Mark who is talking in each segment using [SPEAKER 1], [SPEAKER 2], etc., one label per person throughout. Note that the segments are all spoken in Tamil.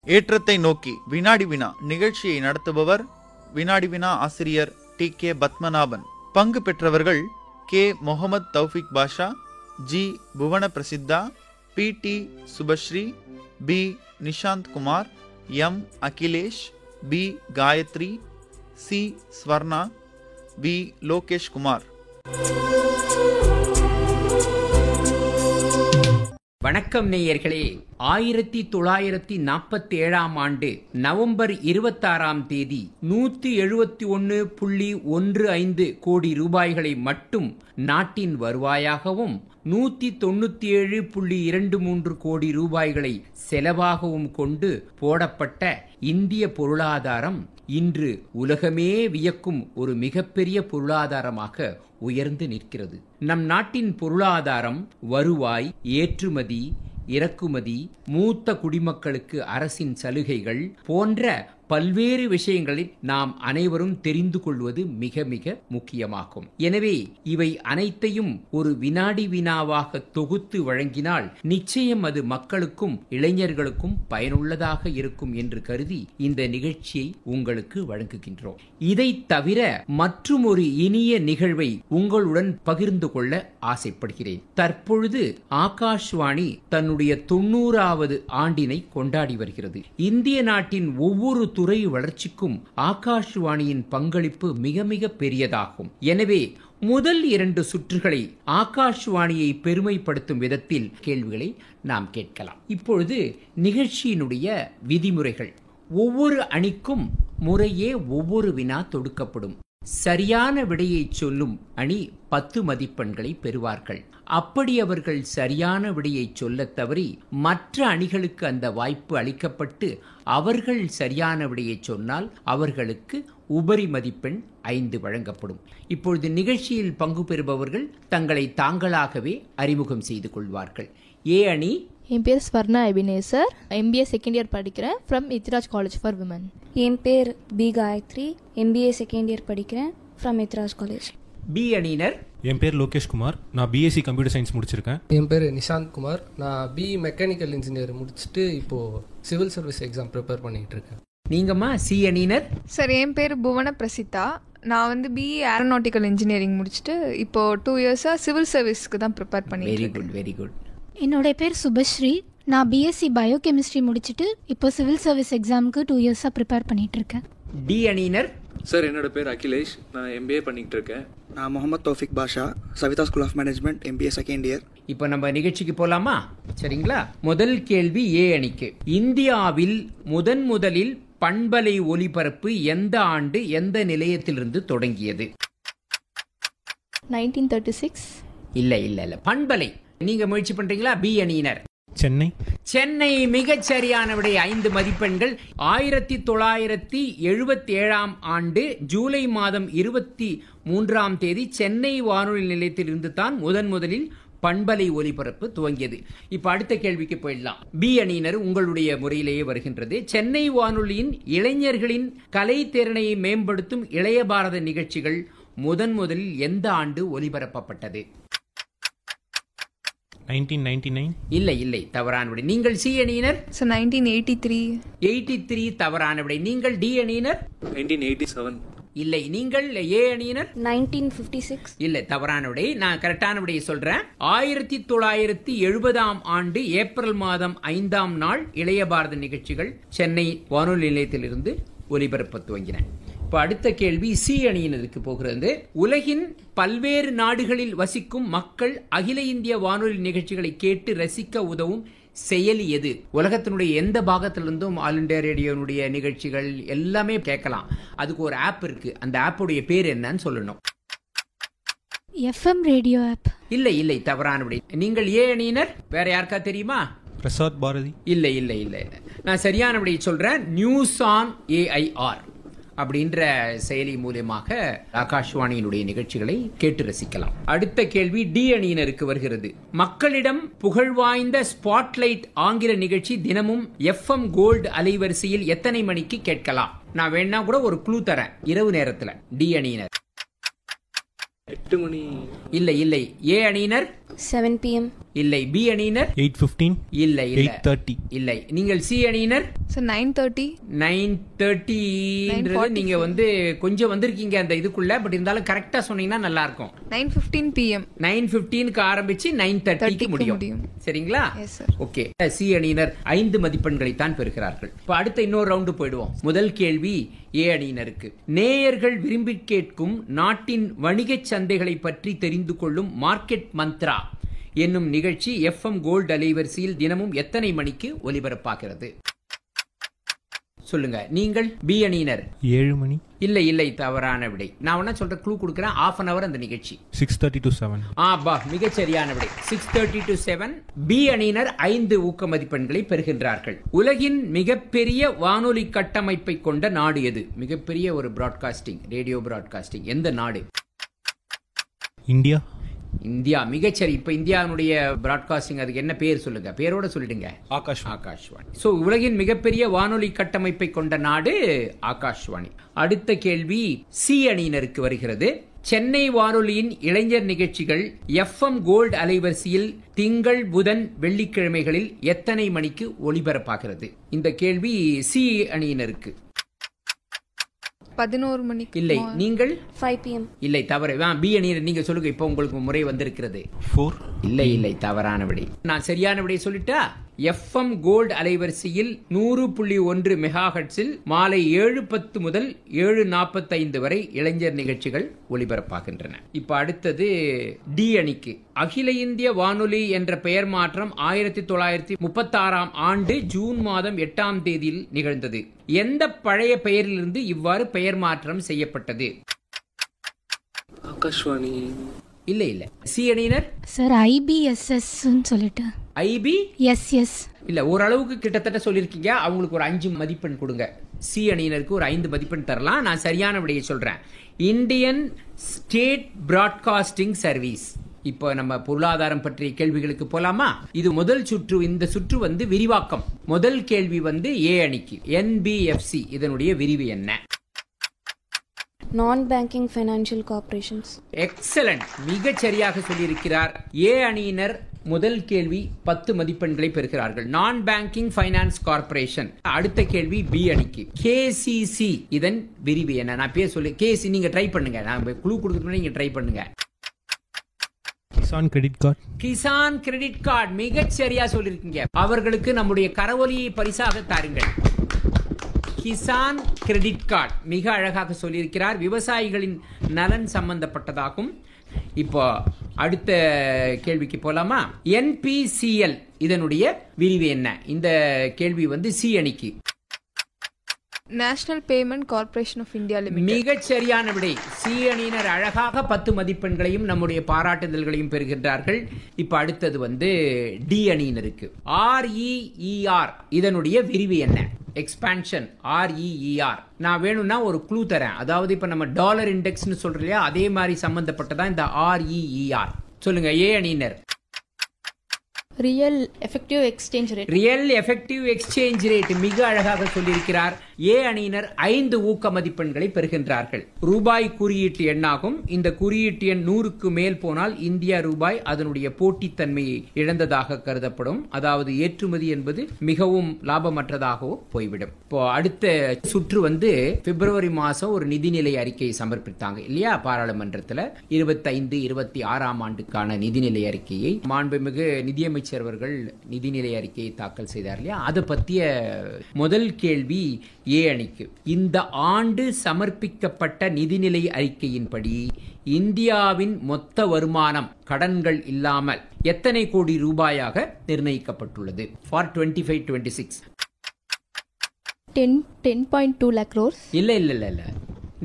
[SPEAKER 1] ஏற்றத்தை நோக்கி வினாடி வினா நிகழ்ச்சியை நடத்துபவர் வினாடி வினா ஆசிரியர் டி.கே. பத்மநாபன். பங்கு பெற்றவர்கள் K. Mohammed Taufiq Basha, G. Bhuvana Prasiddha, P T. Subhashree, P. Nishanth Kumar, M. Akhilesh, P. Gayathri, C. Swarna, V. Lokesh Kumar.
[SPEAKER 2] வணக்கம் நேயர்களே. 1947 ஆண்டு நவம்பர் 26 தேதி 171.15 கோடி ரூபாய்களை மட்டும் நாட்டின் வருவாயாகவும் 197.23 கோடி ரூபாய்களை செலவாகவும் கொண்டு போடப்பட்ட இந்திய பொருளாதாரம் இன்று உலகமே வியக்கும் ஒரு மிகப்பெரிய பொருளாதாரமாக உயர்ந்து நிற்கிறது. நம் நாட்டின் பொருளாதாரம் வருவாய், ஏற்றுமதி, இறக்குமதி, மூத்த குடிமக்களுக்கு அரசின் சலுகைகள் போன்ற பல்வேறு விஷயங்களை நாம் அனைவரும் தெரிந்து கொள்வது மிக மிக முக்கியமாகும். எனவே இவை அனைத்தையும் ஒரு வினாடி வினாவாக தொகுத்து வழங்கினால் நிச்சயம் அது மக்களுக்கும் இளைஞர்களுக்கும் பயனுள்ளதாக இருக்கும் என்று கருதி இந்த நிகழ்ச்சியை உங்களுக்கு வழங்குகின்றோம். இதை தவிர மற்றும் ஒரு இனிய நிகழ்வை உங்களுடன் பகிர்ந்து கொள்ள ஆசைப்படுகிறேன். தற்பொழுது ஆகாஷ்வாணி தன்னுடைய 90வது ஆண்டினை கொண்டாடி வருகிறது. இந்திய நாட்டின் ஒவ்வொரு துறை வளர்ச்சிக்கும் ஆகாஷ்வாணியின் பங்களிப்பு மிக மிக பெரியதாகும். எனவே முதல் 2 சுற்றுகளை ஆகாஷ்வாணியை பெருமைப்படுத்தும் விதத்தில் கேள்விகளை நாம் கேட்கலாம். இப்பொழுது நிகழ்ச்சியினுடைய விதிமுறைகள். ஒவ்வொரு அணிக்கும் முறையே ஒவ்வொரு வினா தொடுக்கப்படும். சரியான விடையை சொல்லும் அணி 10 மதிப்பெண்களை பெறுவார்கள். அப்படி அவர்கள் சரியான விடையை சொல்ல தவறி மற்ற அணிகளுக்கு அந்த வாய்ப்பு அளிக்கப்பட்டு அவர்கள் சரியான விடையை சொன்னால் அவர்களுக்கு உபரி மதிப்பெண் 5 வழங்கப்படும். இப்பொழுது நிகழ்ச்சியில் பங்கு பெறுபவர்கள் தங்களை தாங்களாகவே அறிமுகம் செய்து கொள்வார்கள். ஏ அணி.
[SPEAKER 3] என் பேர் Swarna Abinesar, MBA second year படிக்கிறேன் from Ethiraj college for women.
[SPEAKER 4] என் பேர் P Gayathri, MBA second year படிக்கிறேன் ஃப்ரம் எத்திராஜ் காலேஜ்.
[SPEAKER 2] பி அணியினர்.
[SPEAKER 5] என் பேர் லோகேஷ் குமார், நான் BSc கம்ப்யூட்டர் சயின்ஸ் முடிச்சிருக்கேன்.
[SPEAKER 6] என் பேர் நிஷாந்த் குமார், நான் BE மெக்கானிக்கல் இன்ஜினியர் முடிச்சுட்டு இப்போது சிவில் சர்வீஸ் எக்ஸாம் ப்ரிப்பேர் பண்ணிகிட்டு இருக்கேன்.
[SPEAKER 2] நீங்கம்மா சி அணியினர்.
[SPEAKER 7] சார், என் பேர் புவன பிரசித்தா, நான் BE ஏரோநாட்டிக்கல் இன்ஜினியரிங் முடிச்சுட்டு இப்போது 2 இயர்ஸாக சிவில் சர்வீஸ்க்கு தான் ப்ரிப்பேர் பண்ணிட்டு இருக்கேன்.
[SPEAKER 2] Very good, very good.
[SPEAKER 8] என்னோட பேர் சுபஸ்ரீ, நான் BSc பயோகெமிஸ்ட்ரி முடிச்சுட்டு இப்போ சிவில் சர்வீஸ் எக்ஸாமுக்கு 2 இயர்ஸாக ப்ரிப்பேர் பண்ணிட்டு இருக்கேன்.
[SPEAKER 2] டி அணியினர்.
[SPEAKER 9] சார், என்னோட பேர் அகிலேஷ், நான் MBA பண்ணிட்டு இருக்கேன்.
[SPEAKER 10] நான் Mohammed Taufiq Basha, Saveetha school of management, MBA second year.
[SPEAKER 2] இப்போ நம்ம நிகழ்ச்சிக்கு போலாமா? சரிங்களா? முதல் கேள்வி ஏ அணிக்கு. இந்தியாவில் முதலில் பண்பலை ஒலிபரப்பு எந்த ஆண்டு எந்த நிலையத்திலிருந்து தொடங்கியது?
[SPEAKER 3] 1936.
[SPEAKER 2] இல்ல பண்பலை. நீங்க முயற்சி பண்றீங்களா? பி அணியினர். சென்னை மிகச் சரியான விடை, 5 மதிப்பெண்கள். 1977 ஆண்டு ஜூலை மாதம் 23 தேதி சென்னை வானொலி நிலையத்தில் இருந்து தான் முதலில் பண்பலை ஒலிபரப்பு துவங்கியது. இப்ப அடுத்த கேள்விக்கு போயிடலாம். பி அணியினர், உங்களுடைய முறையிலேயே வருகின்றது. சென்னை வானொலியின் இளைஞர்களின் கலை திறனை மேம்படுத்தும் இளைய பாரத நிகழ்ச்சிகள் முதலில் எந்த ஆண்டு ஒலிபரப்பப்பட்டது?
[SPEAKER 5] 1999.
[SPEAKER 2] இல்லை தவறான விடை. நீங்கள் சி அணியினர்.
[SPEAKER 7] 1983.
[SPEAKER 2] தவறான விடை. நீங்கள் டி அணியினர்.
[SPEAKER 9] 1987.
[SPEAKER 2] இல்லை. நீங்கள் ஏ அணியினர்.
[SPEAKER 4] 1956.
[SPEAKER 2] இல்லை, தவறான விடை. நான் கரெக்டான விடையை சொல்றேன். 1970 ஆண்டு ஏப்ரல் மாதம் 5 நாள் இளைய பாரத நிகழ்ச்சிகள் சென்னை வானொலி நிலையத்திலிருந்து ஒலிபரப்ப துவங்கின. இப்ப அடுத்த கேள்வி சி அணியினருக்கு போகிறது. உலகின் பல்வேறு நாடுகளில் வசிக்கும் மக்கள் அகில இந்திய வானொலி நிகழ்ச்சிகளை கேட்டு ரசிக்க உதவும் செயலி எது? உலகத்தினுடைய எந்த பாகத்திலிருந்தும் ஆல் இண்டியா ரேடியோனுடைய நிகழ்ச்சிகள் எல்லாமே கேட்கலாம். அதுக்கு ஒரு ஆப் இருக்கு. அந்த ஆப்புடைய பேர் என்னன்னு சொல்லணும்.
[SPEAKER 8] FM radio app.
[SPEAKER 2] இல்லை, தவறான விடை. நீங்கள் ஏ அணியினர். வேற யாருக்கா தெரியுமா?
[SPEAKER 5] பிரசாத் பாரதி.
[SPEAKER 2] இல்லை. நான் சரியான விடையை சொல்றேன். நியூஸ் ஆன் AIR அப்படின்ற செயலி மூலமாக ஆகாஷ்வாணியினுடைய நிகழ்ச்சிகளை கேட்டு ரசிக்கலாம். அடுத்த கேள்வி டி அணியினருக்கு வருகிறது. மக்களிடம் புகழ்வாய்ந்த ஸ்பாட்லைட் ஆங்கில நிகழ்ச்சி தினமும் FM கோல்டு அலைவரிசையில் எத்தனை மணிக்கு கேட்கலாம்? நான் வேணா கூட ஒரு க்ளூ தரேன். இரவு நேரத்தில். டி அணியினர்.
[SPEAKER 9] 8 மணி.
[SPEAKER 2] இல்லை. ஏ அணியினர்.
[SPEAKER 4] 7 p.m.
[SPEAKER 2] இல்லை. பி அணியினர்
[SPEAKER 5] 8:15.
[SPEAKER 2] இல்லை இல்லை
[SPEAKER 5] 8:30.
[SPEAKER 2] இல்லை. நீங்கள் சி அணியினர்
[SPEAKER 7] சார் 9:30.
[SPEAKER 2] 9:30 நீங்க வந்து கொஞ்சம் வந்திருக்கீங்க அந்த இதுக்குள்ள. பட் இருந்தாலும் கரெக்டா சொன்னீங்கன்னா நல்லா இருக்கும்.
[SPEAKER 7] 9:15 p.m.
[SPEAKER 2] 9:15க்கு ஆரம்பிச்சு 9:30க்கு முடியும். சரிங்களா?
[SPEAKER 7] Yes sir.
[SPEAKER 2] ஓகே. சி அணியினர் 5 மதிப்பெண்களை தான் பெறுகிறார்கள். இப்ப அடுத்த இன்னொரு ரவுண்டு போயிடுவோம். முதல் கேள்வி ஏ அணியினருக்கு. நேயர்கள் விரும்பி கேட்கும் நாட்டின் வணிகச் சந்தைகளை பற்றி தெரிந்து கொள்ளும் மார்க்கெட் மந்த்ரா என்னும் நிகழ்ச்சி FM கோல்ட் அலைவரிசையில் தினமும் எத்தனை மணிக்கு ஒலிபரப்பாகிறது? சொல்லுங்க. நீங்கள் பி அணியினர்
[SPEAKER 5] 7 மணி.
[SPEAKER 2] இல்லை இல்லை, தவறான விடை. நான் என்ன சொல்ற க்ளூ கொடுக்கிறேன். ½ an hour அந்த நிகழ்ச்சி.
[SPEAKER 5] 6:30 to 7.
[SPEAKER 2] மிகச் சரியான விடை. 6:30 to 7. பி அணியினர் 5 ஊக்க மதிப்பெண்களை பெறுகின்றார்கள். உலகின் மிகப்பெரிய வானொலி கட்டமைப்பை கொண்ட நாடு எது? மிகப்பெரிய ஒரு பிராட்காஸ்டிங், ரேடியோ பிராட்காஸ்டிங் எந்த நாடு?
[SPEAKER 5] இந்தியா.
[SPEAKER 2] இந்தியா. மிகச்சரி. இப்ப இந்தியாவுடைய பிராட்காஸ்டிங் அதுக்கு என்ன பேர் சொல்லுங்க? பேரோட சொல்லிடுங்க. ஆகாஷ்வாணி. சோ உலகின் மிகப்பெரிய வானொலி கட்டமைப்பை கொண்ட நாடு ஆகாஷ்வாணி. அடுத்த கேள்வி சி அணியினருக்கு வருகிறது. சென்னை வானொலியின் இளைஞர் நிகழ்ச்சிகள் FM கோல்ட் அலைவரிசையில் திங்கள், புதன், வெள்ளிக்கிழமைகளில் எத்தனை மணிக்கு ஒளிபரப்பாகிறது? இந்த கேள்வி சி அணியினருக்கு.
[SPEAKER 7] 11 மணிக்கு.
[SPEAKER 2] இல்லை. நீங்கள்
[SPEAKER 4] 5 p.m.
[SPEAKER 2] இல்லை, தவறு. பி அணியினர் நீங்க சொல்லுங்க. இப்ப உங்களுக்கு முறை வந்திருக்கிறது.
[SPEAKER 5] 4.
[SPEAKER 2] இல்லை இல்லை, தவறான விடை. நான் சரியான விடையை சொல்லிட்டா? FM கோல்ட் அலைவரிசையில் 100.1 மெகாஹெர்ட்ஸில் மாலை 7:10 முதல் 7:45 வரை இளைஞர் நிகழ்ச்சிகள் ஒளிபரப்பாகின்றன. இப்ப அடுத்தது டி அணிக்கு. அகில இந்திய வானொலி என்ற பெயர் மாற்றம் 1936ஆம் ஆண்டு ஜூன் மாதம் 8ஆம் தேதியில் நிகழ்ந்தது. எந்த பழைய பெயரிலிருந்து இவ்வாறு பெயர் மாற்றம் செய்யப்பட்டது?
[SPEAKER 9] ஆகாஷ்வாணி.
[SPEAKER 2] இல்ல இல்ல. சி அணியினர்
[SPEAKER 8] சார் IBSS சொல்லிட்டு.
[SPEAKER 2] IBSS இல்ல, ஓரளவுக்கு கிட்டத்தட்ட சொல்லிருக்கீங்க. அவங்களுக்கு ஒரு 5 மதிப்பெண் கொடுங்க. சி அணியினருக்கு ஒரு 5 மதிப்பெண் தரலாம். நான் சரியான விடையை சொல்றேன். Indian state broadcasting service. இப்போ நம்ம பொருளாதாரம் பற்றிய கேள்விகளுக்கு போலாமா? இது முதல் சுற்று. இந்த சுற்று வந்து விரிவாக்கம். முதல் கேள்வி வந்து ஏ அணிக்கு. NBFC இதனுடைய விரிவு என்ன?
[SPEAKER 4] Non-banking financial corporations.
[SPEAKER 2] எக்ஸலன்ட். மிகச் சரியாக சொல்லியிருக்கிறார். ஏ அணியினர் முதல் கேள்வி 10 மதிப்பெண்களை பெறுகிறார்கள். நான் பேங்கிங் ஃபைனான்ஸ் கார்பரேஷன். அடுத்த கேள்வி பி அணிக்கு. KCC இதன் விரிவு என்ன? நான் பேர் சொல்லி KC நீங்க ட்ரை பண்ணுங்க. நான் குழு கொடுக்கணும், நீங்க ட்ரை பண்ணுங்க.
[SPEAKER 5] Kisan credit card.
[SPEAKER 2] Kisan credit card. மிகச் சரியா சொல்லிருக்கீங்க. அவர்களுக்கு நம்முடைய கரவொலியை பரிசாக தாருங்கள். கிசான் கிரெடிட் கார்டு மிக அழகாக சொல்லியிருக்கிறார். விவசாயிகளின் நலன் சம்பந்தப்பட்டதாகும். இப்போ அடுத்த கேள்விக்கு போலாமா? NPCL இதனுடைய விரிவு என்ன? இந்த கேள்வி வந்து சி அணிக்கு.
[SPEAKER 7] National payment corporation of India limited.
[SPEAKER 2] மிகச் சரியான விடை. சி அணியினர் அழகாக 10 மதிப்பெண்களையும் நம்முடைய பாராட்டுதல்களையும் பெறுகின்றார்கள். இப்ப அடுத்தது வந்து டி அணியினருக்கு. REER இதனுடைய விரிவு என்ன? எக்ஸ்பான்ஷன். REER. நான் வேணும்னா ஒரு க்ளூ தரேன். அதாவது இப்ப நம்ம டாலர் இண்டெக்ஸ்னு சொல்றோம் இல்லையா, அதே மாதிரி சம்பந்தப்பட்டதா இந்த REER. சொல்லுங்க ஏ அணியினர்.
[SPEAKER 3] Real effective exchange rate.
[SPEAKER 2] Real effective exchange rate மிக அழகாக சொல்லியிருக்கிறார். ஏ அணியினர் 5 ஊக்க மதிப்பெண்களை பெறுகின்றார்கள். ரூபாய் குறியீட்டு எண்ணாகும். இந்த குறியீட்டு எண் 100க்கு மேல் போனால் இந்தியா ரூபாய் அதனுடைய போட்டித்தன்மையை இழந்ததாக கருதப்படும். அதாவது ஏற்றுமதி என்பது மிகவும் லாபமற்றதாகவும் போய்விடும். இப்போ அடுத்த சுற்று வந்து பிப்ரவரி மாசம் ஒரு நிதிநிலை அறிக்கையை சமர்ப்பித்தாங்க இல்லையா பாராளுமன்றத்தில். 25-26ஆம் ஆண்டுக்கான நிதிநிலை அறிக்கையை மாண்புமிகு நிதியமைச்சர் அவர்கள் நிதிநிலை அறிக்கையை தாக்கல் செய்தார் இல்லையா. அதை பற்றிய முதல் கேள்வி ஏ அணிக்கு. இந்த ஆண்டு சமர்ப்பிக்கப்பட்ட நிதிநிலை அறிக்கையின்படி இந்தியாவின் மொத்த வருமானம் கடன்கள் இல்லாமல் எத்தனை கோடி ரூபாயாக நிர்ணயிக்கப்பட்டுள்ளது ஃபார் 25-26?
[SPEAKER 3] 10.2 lakh crores.
[SPEAKER 2] இல்ல இல்ல இல்ல இல்ல,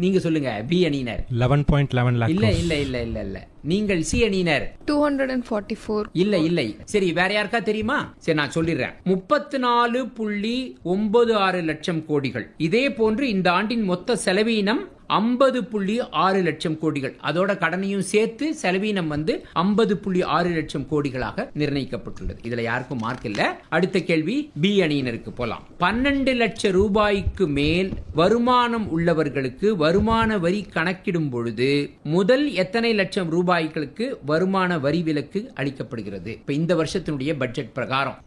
[SPEAKER 2] நீங்க சொல்லுங்க. பி அணியினர்
[SPEAKER 5] 11.11 lakh.
[SPEAKER 2] இல்ல இல்ல இல்ல இல்ல இல்ல. நீங்கள் சி அணியினர்
[SPEAKER 7] 244.
[SPEAKER 2] இல்ல இல்லை. சரி, வேற யாருக்கா தெரியுமா? சரி, நான் சொல்லிடுறேன். 34.96 லட்சம் கோடிகள். இதே போன்று இந்த ஆண்டின் மொத்த செலவீனம் 50.6 லட்சம் கோடிகள். அதோட கடனையும் சேர்த்து செலவீனம் 50.6 லட்சம் கோடிகளாக நிர்ணயிக்கப்பட்டுள்ளது. இதுல யாருக்கும் மார்க் இல்ல. அடுத்த கேள்வி பி அணியினருக்கு போலாம். 12 லட்சம் ரூபாய்க்கு மேல் வருமானம் உள்ளவர்களுக்கு வருமான வரி கணக்கிடும் பொழுது முதல் எத்தனை லட்சம் ரூபாய்களுக்கு வருமான வரி விலக்கு அளிக்கப்படுகிறது? இப்ப இந்த வருஷத்தினுடைய பட்ஜெட் பிரகாரம்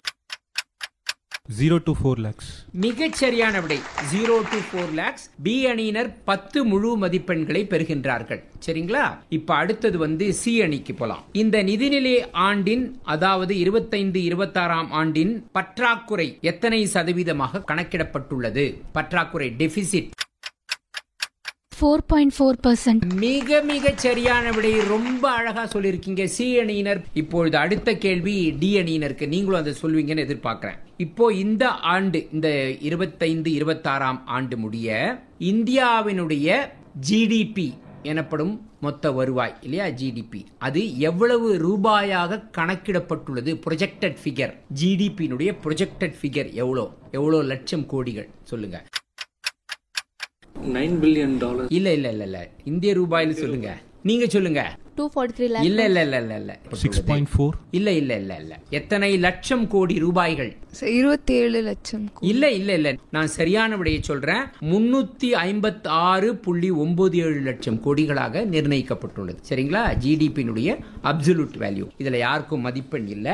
[SPEAKER 5] 0 to 4 lakhs.
[SPEAKER 2] மிகச்சரியான விடை 0 to 4 lakhs. பி அணியினர் 10 முழு மதிப்பெண்களை பெறுகின்றார்கள். சரிங்களா? இப்ப அடுத்தது சி அணிக்கு போலாம். இந்த நிதிநிலை ஆண்டின் அதாவது 25-26 ஆண்டின் பற்றாக்குறை எத்தனை சதவீதமாக கணக்கிடப்பட்டுள்ளது? பற்றாக்குறை டெபிசிட்
[SPEAKER 8] 4.4%.
[SPEAKER 2] மிக மிக சரியான விடை. ரொம்ப அழகா சொல்லியிருக்கீங்க சி அணியினர். இப்பொழுது அடுத்த கேள்வி டி அணியினருக்கு. நீங்களும் அதை சொல்வீங்கன்னு எதிர்பார்க்கிறேன். இப்போ இந்த ஆண்டு இந்த 25-26 ஆண்டு முடிய இந்தியாவினுடைய ஜிடிபி எனப்படும் மொத்த வருவாய் இல்லையா, ஜிடிபி, அது எவ்வளவு ரூபாயாக கணக்கிடப்பட்டுள்ளது? ப்ரொஜெக்டட் ஃபிகர், ஜிடிபியினுடைய ப்ரொஜெக்டட் ஃபிகர் எவ்வளோ லட்சம் கோடிகள் சொல்லுங்க.
[SPEAKER 9] $9 billion.
[SPEAKER 2] இல்ல இல்ல இல்ல இல்ல இந்திய ரூபாயில சொல்லுங்க. நீங்க சொல்லுங்க.
[SPEAKER 3] 243 lakhs.
[SPEAKER 2] இல்ல இல்ல இல்ல இல்ல இல்ல
[SPEAKER 5] 6.4.
[SPEAKER 2] இல்ல இல்ல இல்ல இல்ல எத்தனை லட்சம் கோடி ரூபாய்கள்?
[SPEAKER 7] 27 லட்சம்.
[SPEAKER 2] இல்ல இல்ல இல்ல நான் சரியான விடையை சொல்றேன். 356.97 லட்சம் கோடிகளாக நிர்ணயிக்கப்பட்டுள்ளது. சரிங்களா? ஜிடிபியினுடைய அப்சல்யூட் வேல்யூ. இதுல யாருக்கும் மதிப்பெண் இல்ல.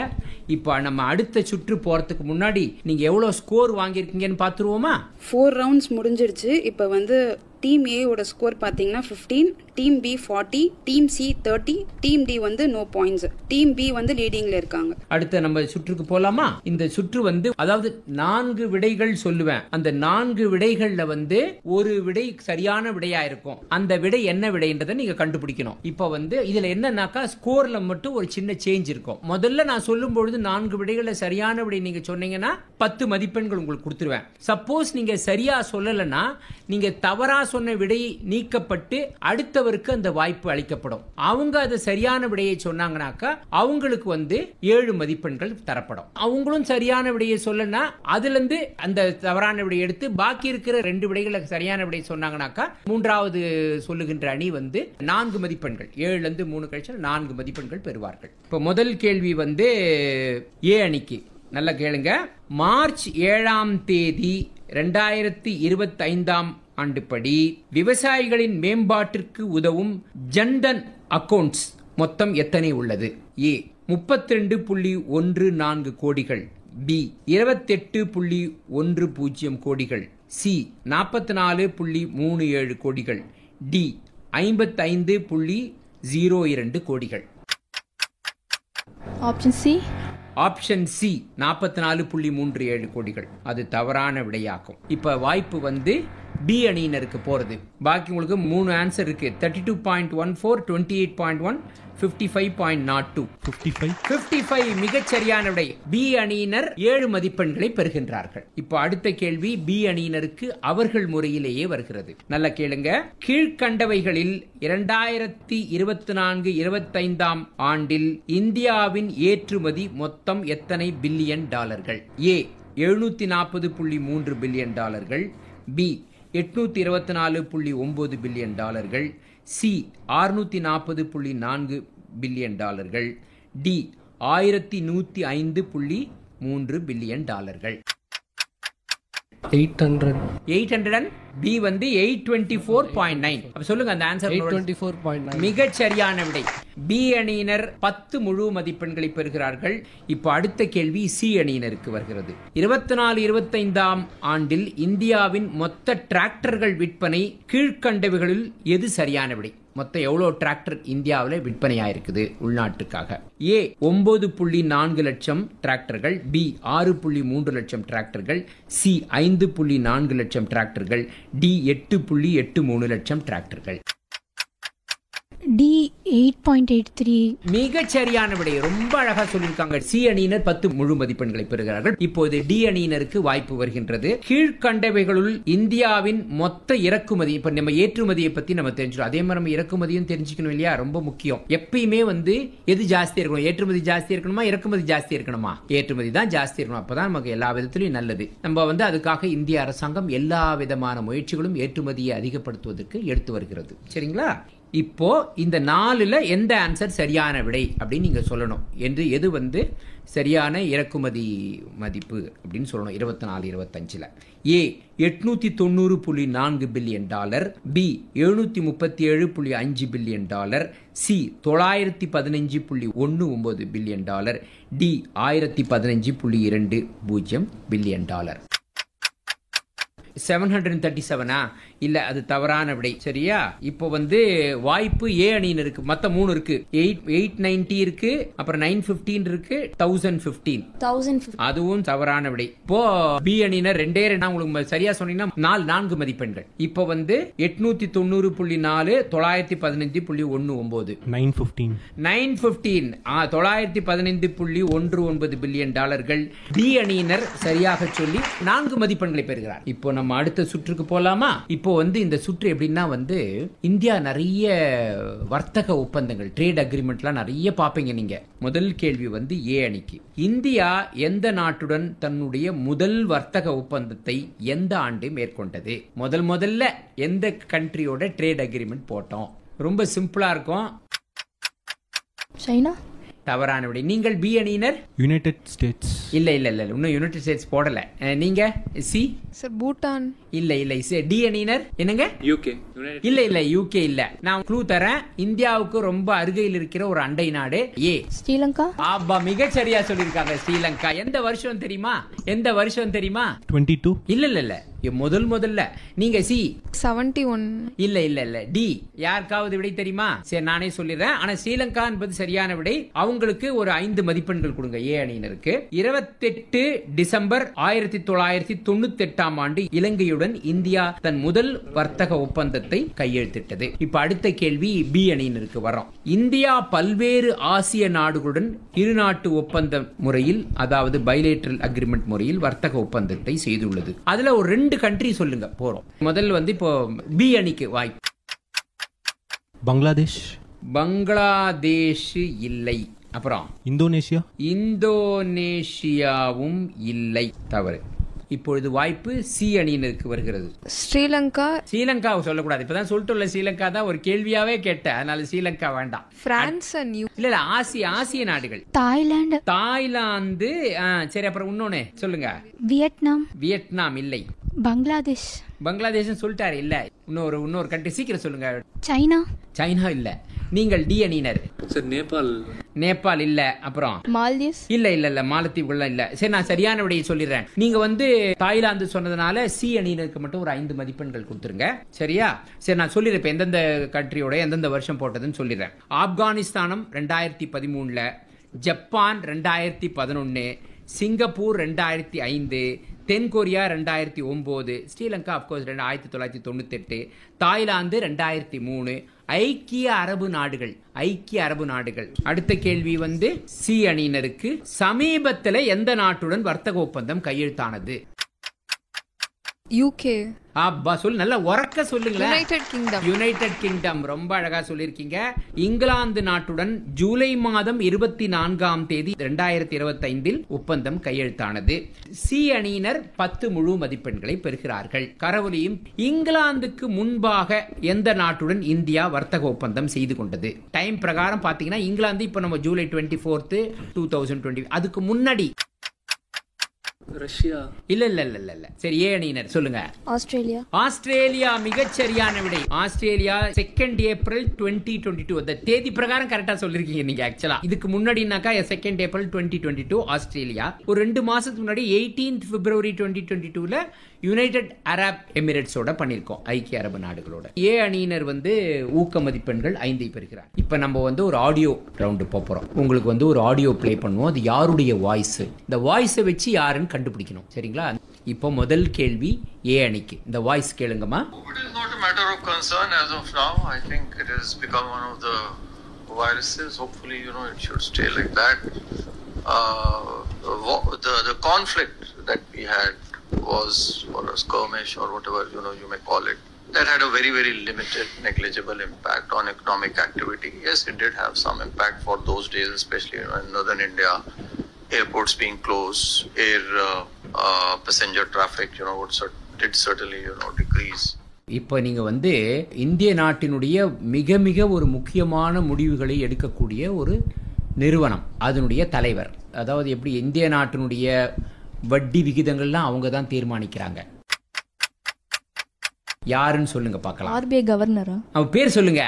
[SPEAKER 2] இப்ப நம்ம அடுத்த சுற்று போறதுக்கு முன்னாடி நீங்க எவ்வளவு ஸ்கோர் வாங்கியிருக்கீங்கன்னு பாத்துருவோமா?
[SPEAKER 11] 4 ரவுண்ட்ஸ் முடிஞ்சிருச்சு. இப்ப டீம் ஏ ஓட ஸ்கோர் பாத்தீங்கன்னா 15, team B 40, team C 30, team D no points. Team B லீடிங்ல இருக்காங்க.
[SPEAKER 2] அடுத்த நம்ம சுற்றுக்கு போலாமா? இந்த சுற்று அதாவது 4 விடைகள் சொல்லுவேன். அந்த 4 விடைகள்ல ஒரு விடை சரியான விடையா இருக்கும். அந்த விடை என்ன விடைன்றதை நீங்க கண்டுபிடிக்கணும். இப்ப இதுல என்னன்னாக்கா ஸ்கோர்ல மட்டும் ஒரு சின்ன சேஞ்ச் இருக்கும். முதல்ல நான் சொல்லும் பொழுது 4 விடைகள்ல சரியான விடை நீங்க சொன்னீங்கன்னா 10 மதிப்பெண்கள் உங்களுக்கு கொடுத்துருவேன். சப்போஸ் நீங்க சரியா சொல்லலன்னா நீங்க தவறா சொன்ன விடை நீக்கப்பட்டு அடுத்தவருக்கு அந்த வாய்ப்பு அளிக்கப்படும். அவங்க அதை சரியான விடையை சொன்னாங்கன்னாக்கா அவங்களுக்கு 7 மதிப்பெண்கள் தரப்படும். அவங்களும் சரியான விடையை சொல்லனா அதுல இருந்து அந்த தவறான விடையை எடுத்து பாக்கி இருக்கிற 2 விடைகளை சரியான விடை சொன்னாங்கன்னாக்கா மூன்றாவது சொல்லுகின்ற அணி 4 மதிப்பெண்கள், 7ல இருந்து 3 கழிச்சா 4 மதிப்பெண்கள் பெறுவார்கள். இப்ப முதல் கேள்வி ஏ அணிக்கு. நல்லா கேளுங்க. மார்ச் 7ஆம் தேதி 2025 ஆண்டுப்படி விவசாயிகளின் மேம்பாட்டிற்கு உதவும் ஜன்தன் அக்கவுண்ட்ஸ் மொத்தம் எத்தனை உள்ளது? ஏ 32.14 கோடிகள், பி 28.10 கோடிகள், சி 44.37 கோடிகள், டி 55.02 கோடிகள்.
[SPEAKER 3] Option C.
[SPEAKER 2] ஆப்ஷன் சி 44.37 கோடிகள். அது தவறான விடையாகும். இப்ப வாய்ப்பு பி அணியினருக்கு போறது. பாக்கி உங்களுக்கு 3 ஆன்சர் இருக்கு. 32.14, 28.1, 55.02. 55 மிகச் சரியான விடை. பி அணியினர் 7 மதிப்பெண்களை பெறுகின்றார்கள். இப்போ அடுத்த கேள்வி பி அணியினருக்கு அவர்கள் முறையிலேயே வருகிறது. நல்ல கேளுங்க. கீழ்கண்டவைகளில் 2024-25 ஆண்டில் இந்தியாவின் ஏற்றுமதி மொத்தம் எத்தனை பில்லியன் டாலர்கள்? ஏ 740.3 பில்லியன் டாலர்கள், பி 824.9 பில்லியன் டாலர்கள், சி 640.4 பில்லியன் டாலர்கள், டி 1105.3 பில்லியன் டாலர்கள். 800 பி 824.9. அப்ப சொல்லுங்க அந்த ஆன்சர்.
[SPEAKER 6] 824.9
[SPEAKER 2] மிகச் சரியான விடை. பி அணியினர் 10 முழு மதிப்பெண்களை பெறுகிறார்கள். இப்போ அடுத்த கேள்வி சி அணியினருக்கு வருகிறது. 24-25 ஆண்டில் இந்தியாவின் மொத்த டிராக்டர்கள் விற்பனை கீழ்கண்டவைகளில் எது சரியான விடை? மொத்தம் எவ்வளவு டிராக்டர் இந்தியாவில் விற்பனையாயிருக்குது உள்நாட்டுக்காக? ஏ 9.4 லட்சம் டிராக்டர்கள், பி 6.3 லட்சம் டிராக்டர்கள், சி 5.4 லட்சம் டிராக்டர்கள், டி 8.83 லட்சம் டிராக்டர்கள்.
[SPEAKER 8] டி 8.83.
[SPEAKER 2] மிகச் சரியான விடை, ரொம்ப அழகா சொல்லியிருக்காங்க. சி அணியினர் 10 முழு மதிப்பெண்களை பெறுகிறார்கள். இப்போது டி அணியினருக்கு வாய்ப்பு வருகின்றது. கீழ்கண்டவைகளுள் இந்தியாவின் மொத்த இறக்குமதி, இப்ப நம்ம ஏற்றுமதியை பத்தி நம்ம தெரிஞ்சுக்கணும், அதே மாதிரி நம்ம இறக்குமதியும் தெரிஞ்சுக்கணும் இல்லையா, ரொம்ப முக்கியம். எப்பயுமே எது ஜாஸ்தி இருக்கணும், ஏற்றுமதி ஜாஸ்தி இருக்கணுமா இறக்குமதி ஜாஸ்தி இருக்கணுமா? ஏற்றுமதி தான் ஜாஸ்தி இருக்கணும், அப்பதான் நமக்கு எல்லா விதத்திலும் நல்லது. நம்ம அதுக்காக இந்திய அரசாங்கம் எல்லா விதமான முயற்சிகளும் ஏற்றுமதியை அதிகப்படுத்துவதற்கு எடுத்து வருகிறது. சரிங்களா? இப்போ இந்த 4ல எந்த ஆன்சர் சரியான விடை அப்படின்னு நீங்க சொல்லணும். என்று எது சரியான இறக்குமதி மதிப்பு அப்படின்னு சொல்லணும் 24-25ல. A 890.4 billion dollar, B 737.5 billion dollar, C 915.19 billion dollar, D 1015.20 billion dollar. 737 இல்ல, அது தவறான விடை. சரியா? இப்போ வாய்ப்பு ஏ அணியினருக்கு. மத்த 3 இருக்கு, 890 இருக்கு, அப்புறம் 915 இருக்கு, 1015 அதுவும் தவறான விடை. இப்போ பி அணியினர் 2 உங்களுக்கு சரியா சொன்னீங்கன்னா 4 மதிப்பெண்கள். இப்போ 890.4 915.19 915 915.19 பில்லியன் டாலர்கள் டி அணியினர் சரியாக சொல்லி 4 மதிப்பெண்களை பெறுகிறார். இப்போ நம்ம அடுத்த சுற்றுக்கு போலாமா? இப்போ இந்த சுற்று எப்படின்னா இந்தியா நிறைய வர்த்தக ஒப்பந்தங்கள், ட்ரேட் அக்ரிமெண்ட்லாம் நிறைய பாப்பீங்க நீங்க. முதல் கேள்வி ஏ அணிக்கு. இந்தியா எந்த நாட்டுடன் தன்னுடைய முதல் வர்த்தக ஒப்பந்தத்தை எந்த ஆண்டு மேற்கொண்டது? முதல்ல எந்த கண்ட்ரியோட ட்ரேட் அக்ரிமெண்ட் போட்டோம்? ரொம்ப சிம்பிளா இருக்கும்.
[SPEAKER 3] சைனா.
[SPEAKER 2] தவறான விடை. நீங்கள் பி அணியினர்?
[SPEAKER 5] United states.
[SPEAKER 2] இல்ல இன்னும் யுனைடெட் ஸ்டேட்ஸ் போடல. நீங்க சி?
[SPEAKER 7] சார் பூட்டான்.
[SPEAKER 2] இல்ல டி அணியினர் என்னங்க?
[SPEAKER 9] யூகே.
[SPEAKER 2] இல்ல யூகே இல்ல. நான் க்ளூ தரேன். இந்தியாவுக்கு ரொம்ப அருகில் இருக்கிற ஒரு அண்டை நாடு. ஏ
[SPEAKER 3] ஸ்ரீலங்கா.
[SPEAKER 2] ஆபா, மிக சரியா சொல்லிருக்காங்க. ஸ்ரீலங்கா. எந்த வருஷம் தெரியுமா?
[SPEAKER 5] 22.
[SPEAKER 2] இல்ல முதல்ல நீங்க சி
[SPEAKER 7] 71.
[SPEAKER 2] இல்ல டி. யாருக்காவது விடை தெரியுமா? சரி, நானே சொல்லிடுறேன். ஆனா ஸ்ரீலங்கா என்பது சரியான விடை. அவங்களுக்கு ஒரு 5 மதிப்பெண்கள் கொடுங்க ஏ அணியினருக்கு. 28 டிசம்பர் 1998 ஆண்டு இலங்கையுடன் இந்தியா தன் முதல் வர்த்தக ஒப்பந்தத்தை கையெழுத்திட்டது. இப்ப அடுத்த கேள்வி பி அணியினருக்கு வரோம். இந்தியா பல்வேறு ஆசிய நாடுகளுடன் இருநாட்டு ஒப்பந்த முறையில், அதாவது பைலேட்டரல் அக்ரிமெண்ட் முறையில் வர்த்தக ஒப்பந்தத்தை செய்துள்ளது. அதுல ஒரு 2 கண்ட்ரி சொல்லுங்க. போறோம். முதல் இப்போ பி அணிக்கு வாய்ப்பு.
[SPEAKER 5] பங்களாதேஷ்
[SPEAKER 2] இல்லை. அப்புறம்
[SPEAKER 5] இந்தோனேஷியாவும்
[SPEAKER 2] இல்லை. தவறு. இப்பொழுது வாய்ப்பு சி அணியினருக்கு வருகிறது.
[SPEAKER 7] ஸ்ரீலங்கா.
[SPEAKER 2] ஸ்ரீலங்கா சொல்லக்கூடாது, இப்பதான் சொல்லிட்டு ஸ்ரீலங்கா தான் ஒரு கேள்வியாவே கேட்டேன், அதனால ஸ்ரீலங்கா வேண்டாம்.
[SPEAKER 7] பிரான்ஸ் அண்ட்
[SPEAKER 2] இல்ல ஆசிய நாடுகள். தாய்லாந்து. சரி, அப்புறம் இன்னொன்னு சொல்லுங்க. வியட்நாம் இல்லை. பங்களாதேஷ் சொல்லிட்டாரு. இல்ல இன்னொரு கண்ட்ரி சீக்கிரம் சொல்லுங்க. சைனா இல்ல. நீங்கள் டி அணியினர்.
[SPEAKER 9] சார்
[SPEAKER 2] நேபாள் இல்ல. அப்புறம்
[SPEAKER 3] மால்தீவ்ஸ்.
[SPEAKER 2] இல்ல மாலத்தீவுகள் இல்ல. சரி, நான் சரியான விடையை சொல்லிடுறேன். நீங்க தாய்லாந்து சொன்னதுனால சி அணியினருக்கு மட்டும் ஒரு 5 மதிப்பெண்கள் கொடுத்துருங்க. சரியா? சரி, நான் சொல்லிருப்பேன் எந்தெந்த கண்ட்ரியோட எந்தெந்த வருஷம் போட்டதுன்னு சொல்லிடுறேன். ஆப்கானிஸ்தானம் 2013, ஜப்பான் 2011, சிங்கப்பூர் 2005, தென்கொரியா 2009, ஸ்ரீலங்கா அப்கோர்ஸ் 1998, தாய்லாந்து 2003, ஐக்கிய அரபு நாடுகள். அடுத்த கேள்வி சி அணியினருக்கு. சமீபத்தில் எந்த நாட்டுடன் வர்த்தக ஒப்பந்தம் கையெழுத்தானது?
[SPEAKER 7] யூகே.
[SPEAKER 2] நல்லா உறக்க சொல்லுங்களேன்.
[SPEAKER 7] United
[SPEAKER 2] kingdom. ரொம்ப அழகா சொல்லிருக்கீங்க. இங்கிலாந்து நாட்டுடன் ஜூலை மாதம் 24ஆம் தேதி 2025 ஒப்பந்தம் கையெழுத்தானது. சி அணியினர் 10 முழு மதிப்பெண்களை பெறுகிறார்கள். கரவொலியும். இங்கிலாந்துக்கு முன்பாக எந்த நாட்டுடன் இந்தியா வர்த்தக ஒப்பந்தம் செய்து கொண்டது? டைம் பிரகாரம் பாத்தீங்கன்னா இங்கிலாந்து இப்ப நம்ம ஜூலை 24, 2020. அதுக்கு முன்னாடி
[SPEAKER 9] ரஷ்யா.
[SPEAKER 2] இல்ல. சரி, ஏ அணியினர் சொல்லுங்க. ஆஸ்திரேலியா மிகச் சரியான விடை. Australia 2 April 2022. அந்த தேதி பிரகாரம் கரெக்டா சொல்லிருக்கீங்க நீங்க. ஆக்சுவலா இதுக்கு முன்னாடினாக்கா 2 ஏப்ரல் 2022 ஆஸ்திரேலியா. ஒரு 2 மாசத்துக்கு முன்னாடி 18 பிப்ரவரி 2022ல யுனைடெட் அரப் எமிரேட்ஸோட பண்ணிருக்கோம், ஐக்கிய அரபு நாடுகளோட. ஏ அணியினர் ஊக்க மதிப்பெண்கள் 5 பெறுகிறார். இப்ப நம்ம ஒரு ஆடியோ ரவுண்டு போறோம். உங்களுக்கு ஒரு ஆடியோ பிளே பண்ணுவோம். அது யாருடைய வாய்ஸ், இந்த வாய்ஸை வச்சு யாருன்னு கண்டுபிடிக்கணும். சரிங்களா? இப்போ முதல் கேள்வி ஏ அணிக்கு. இந்த வாய்ஸ் கேளுங்கம்மா.
[SPEAKER 12] It is not a matter of concern as of now. I think it has become one of the viruses. Hopefully, it should stay like that. The conflict that we had was, or a skirmish or whatever, you may call it, that had a very, very limited, negligible impact on economic activity. Yes, it did have some impact for those days, especially in northern India, airports being closed, air passenger traffic, did certainly, decrease.
[SPEAKER 2] இப்போ நீங்க வந்து இந்திய நாட்டினுடைய மிக மிக ஒரு முக்கியமான முடிவுகளை எடுக்கக்கூடிய ஒரு நிறுவனம், அதனுடைய தலைவர். அதாவது எப்படி இந்திய நாட்டினுடைய வட்டி விகிதங்கள்லாம் அவங்க தான் தீர்மானிக்கிறாங்க. யாருன்னு சொல்லுங்க பார்க்கலாம்.
[SPEAKER 3] ஆர்பிஐ கவர்னரா?
[SPEAKER 2] அவர் பேர் சொல்லுங்க.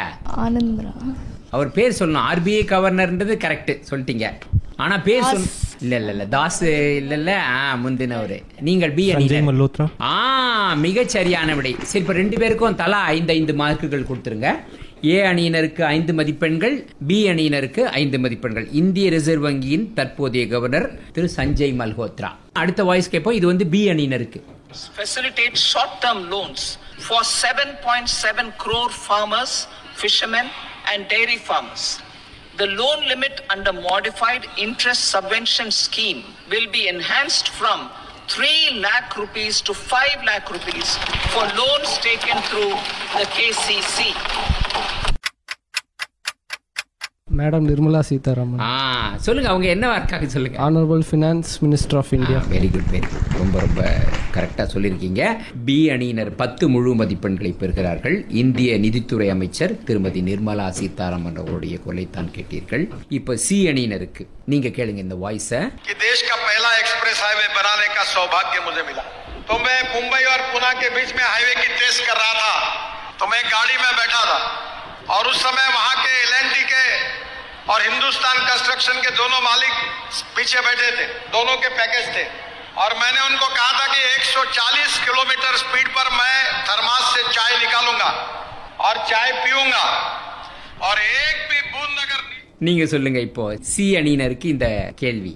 [SPEAKER 3] ஆனந்த்ரா.
[SPEAKER 2] அவர் பேர் சொல்லணும். ஆர்பிஐ கவர்னர்ன்றது கரெக்ட் சொல்லிட்டீங்க. ஆனா பேர் சொல்ல இல்ல தாஸ் இல்ல முந்தினவரு. நீங்கள் பி அணியினர். மிக சரியான விடை. சரி, இப்ப 2 பேருக்கும் தலா 5 மார்க்குகள் கொடுத்துருங்க. ஏ அணியினருக்கு 5 மதிப்பெண்கள், பி அணியினருக்கு 5 மதிப்பெண்கள். இந்திய ரிசர்வ் வங்கியின் தற்போதைய கவர்னர் திரு சஞ்சய் மல்ஹோத்ரா. அடுத்த வாய்ஸ் கேட்போம். இது வந்து பி அணியினருக்கு.
[SPEAKER 13] Facilitate short-term loans for 7.7 crore farmers, fishermen and dairy farmers. The loan limit under modified interest subvention scheme will be enhanced from 3 lakh rupees to 5 lakh rupees for loans taken through the KCC.
[SPEAKER 6] Madam Nirmala Sitharaman.
[SPEAKER 2] சொல்லுங்க, அவங்க என்ன இருக்காங்க சொல்லுங்க.
[SPEAKER 6] Honourable finance minister of India.
[SPEAKER 2] Very good, very good. ரொம்ப ரொம்ப கரெக்டாக சொல்லியிருக்கீங்க. பி அணியினர் 10 முழு மதிப்பெண்களை பெறுகிறார்கள். இந்திய நிதித்துறை அமைச்சர் திருமதி நிர்மலா சீதாராமன் அவருடைய குரலைத்தான் கேட்டீர்கள். இப்போ சி அணியினருக்கு நீங்க கேளுங்க இந்த வாய்ஸை.
[SPEAKER 14] देश का पहला एक्सप्रेस हाईवे बनाने का सौभाग्य मुझे मिला तो मैं मुंबई और पुणे के बीच में हाईवे की टेस्ट कर रहा था तो मैं गाड़ी में बैठा था और उस समय वहां के L&T के और हिंदुस्तान कंस्ट्रक्शन के दोनों मालिक पीछे बैठे थे. दोनों के पैकेज थे और मैंने उनको कहा था कि 140 किलोमीटर स्पीड पर मैं थर्मास से चाय निकालूंगा और चाय पीऊंगा और एक भी बूंद अगर.
[SPEAKER 2] நீங்க சொல்லுங்க இப்போ சி அணியினருக்கு இந்த கேள்வி.